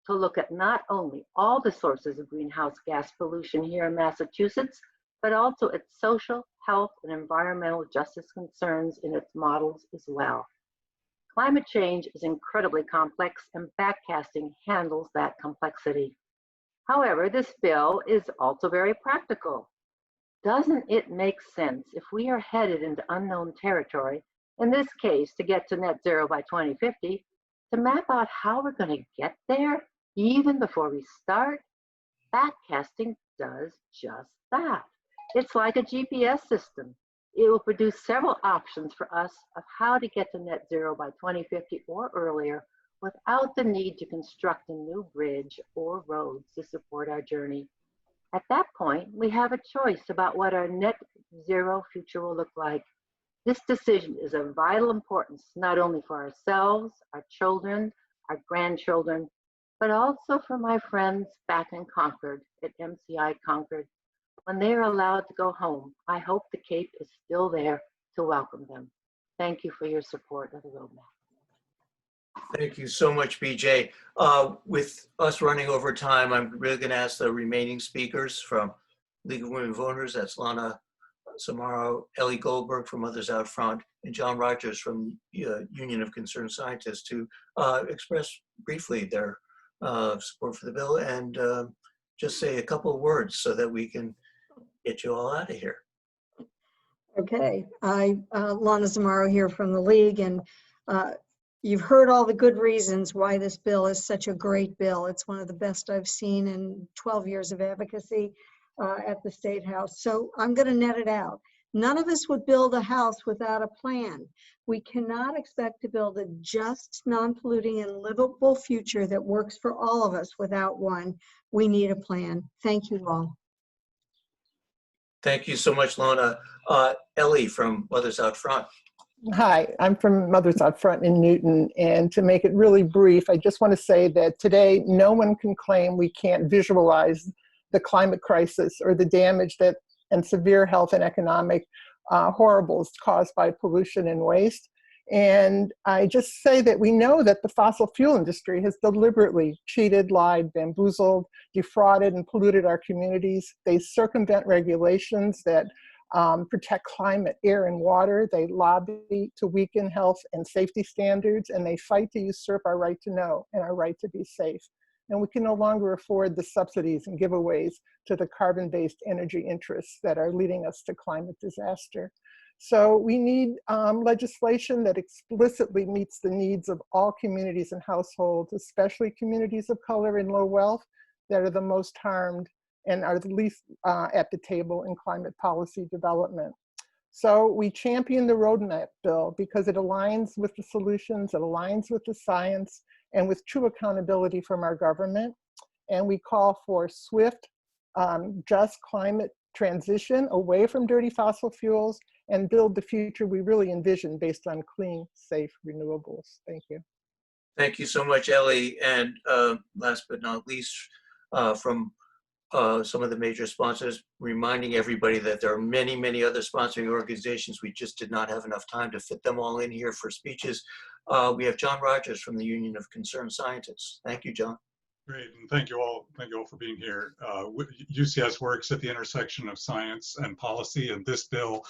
to look at not only all the sources of greenhouse gas pollution here in Massachusetts, but also its social, health, and environmental justice concerns in its models as well. Climate change is incredibly complex, and backcasting handles that complexity. However, this bill is also very practical. Doesn't it make sense if we are headed into unknown territory, in this case to get to net zero by 2050, to map out how we're going to get there even before we start? Backcasting does just that. It's like a GPS system. It will produce several options for us of how to get to net zero by 2050 or earlier without the need to construct a new bridge or roads to support our journey. At that point, we have a choice about what our net zero future will look like. This decision is of vital importance, not only for ourselves, our children, our grandchildren, but also for my friends back in Concord at MCI Concord. When they are allowed to go home, I hope the Cape is still there to welcome them. Thank you for your support of the roadmap. Thank you so much, BJ. With us running over time, I'm really going to ask the remaining speakers from League of Women Voters, that's Lana Samaro, Ellie Goldberg from Others Out Front, and John Rogers from Union of Concerned Scientists to express briefly their support for the bill and just say a couple of words so that we can get you all out of here. Okay, Lana Zamaro here from the League, and you've heard all the good reasons why this bill is such a great bill. It's one of the best I've seen in 12 years of advocacy at the State House. So I'm going to net it out. None of us would build a house without a plan. We cannot expect to build a just, non-polluting, and livable future that works for all of us without one. We need a plan. Thank you all. Thank you so much, Lana. Ellie from Others Out Front. Hi, I'm from Mothers Out Front in Newton, and to make it really brief, I just want to say that today no one can claim we can't visualize the climate crisis or the damage that and severe health and economic horribles caused by pollution and waste. And I just say that we know that the fossil fuel industry has deliberately cheated, lied, bamboozled, defrauded, and polluted our communities. They circumvent regulations that protect climate, air, and water. They lobby to weaken health and safety standards, and they fight to usurp our right to know and our right to be safe. And we can no longer afford the subsidies and giveaways to the carbon-based energy interests that are leading us to climate disaster. So we need legislation that explicitly meets the needs of all communities and households, especially communities of color and low wealth that are the most harmed and are the least at the table in climate policy development. So we champion the roadmap bill because it aligns with the solutions, it aligns with the science, and with true accountability from our government. And we call for swift, just climate transition away from dirty fossil fuels and build the future we really envision based on clean, safe renewables. Thank you. Thank you so much, Ellie. And last but not least, from some of the major sponsors, reminding everybody that there are many, many other sponsoring organizations. We just did not have enough time to fit them all in here for speeches. We have John Rogers from the Union of Concerned Scientists. Thank you, John. Great, and thank you all for being here. UCS works at the intersection of science and policy, and this bill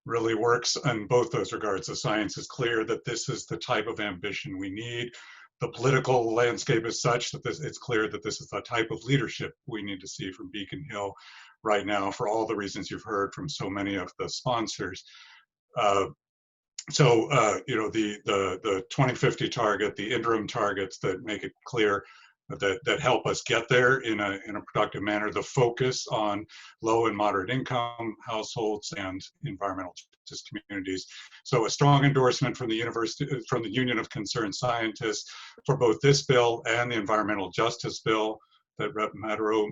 really works in both those regards. The science is clear that this is the type of ambition we need. The political landscape is such that it's clear that this is the type of leadership we need to see from Beacon Hill right now for all the reasons you've heard from so many of the sponsors. You know, the 2050 target, the interim targets that make it clear that help us get there in a productive manner, the focus on low and moderate income households and environmental justice communities. So a strong endorsement from the Union of Concerned Scientists for both this bill and the environmental justice bill that Rep. Madero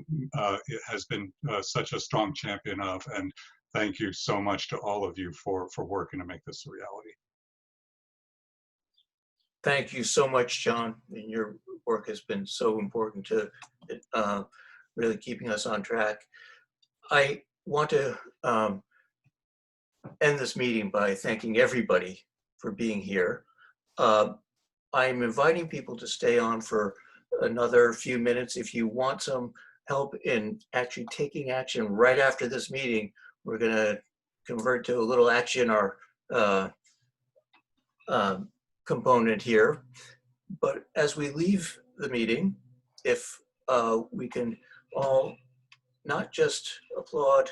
has been such a strong champion of. And thank you so much to all of you for working to make this a reality. Thank you so much, John. And your work has been so important to really keeping us on track. I want to end this meeting by thanking everybody for being here. I'm inviting people to stay on for another few minutes. If you want some help in actually taking action right after this meeting, we're going to convert to a little action or component here. But as we leave the meeting, if we can all not just applaud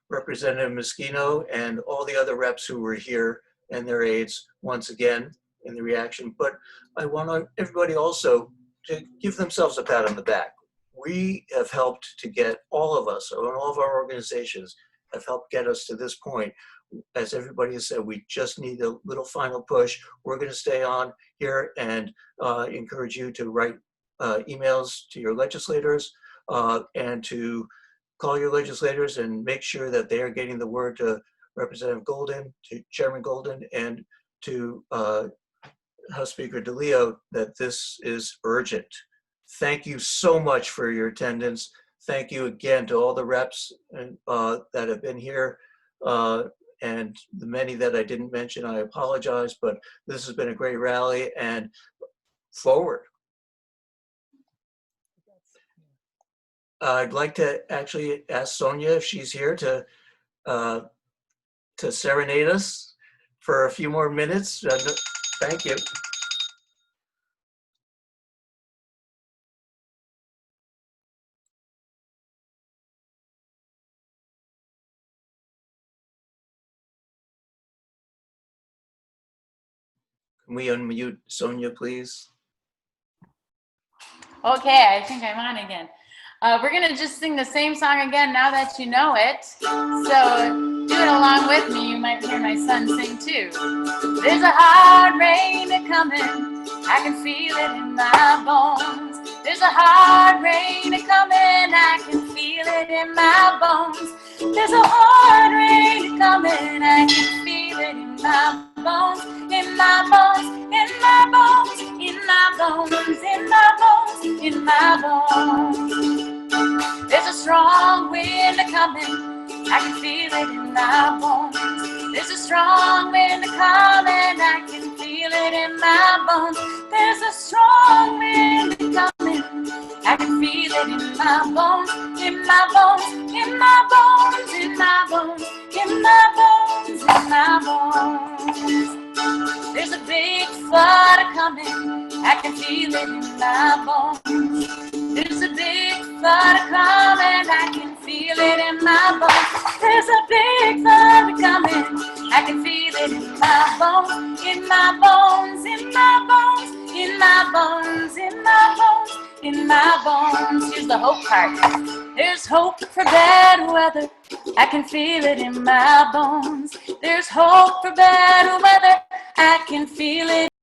Representative Moschino and all the other reps who were here and their aides once again in the reaction, but I want everybody also to give themselves a pat on the back. We have helped to get all of us, all of our organizations have helped get us to this point. As everybody has said, we just need a little final push. We're going to stay on here and encourage you to write emails to your legislators and to call your legislators and make sure that they are getting the word to Representative Golden, to Chairman Golden, and to House Speaker DeLeo that this is urgent. Thank you so much for your attendance. Thank you again to all the reps that have been here. And the many that I didn't mention, I apologize, but this has been a great rally and forward. I'd like to actually ask Sonia if she's here to serenade us for a few more minutes. Thank you. Can we unmute Sonia, please? Okay, I think I'm on again. We're gonna just sing the same song again now that you know it. So do it along with me. You might hear my son sing too. There's a hard rain coming. I can feel it in my bones. There's a hard rain coming. I can feel it in my bones. There's a hard rain coming. I can feel it in my bones. In my bones. In my bones. In my bones. In my bones. In my bones. There's a strong wind coming, I can feel it in my bones. There's a strong wind coming, I can feel it in my bones. There's a strong wind coming, I can feel it in my bones, in my bones, in my bones, in my bones, in my bones, in my bones. There's a big flood coming, I can feel it in my bones. There's a big flood coming, I can feel it in my bones. There's a big flood coming, I can feel it in my bones, in my bones, in my bones, in my bones, in my bones, in my bones. Here's the hope part. There's hope for bad weather, I can feel it in my bones. There's hope for bad weather, I can feel it.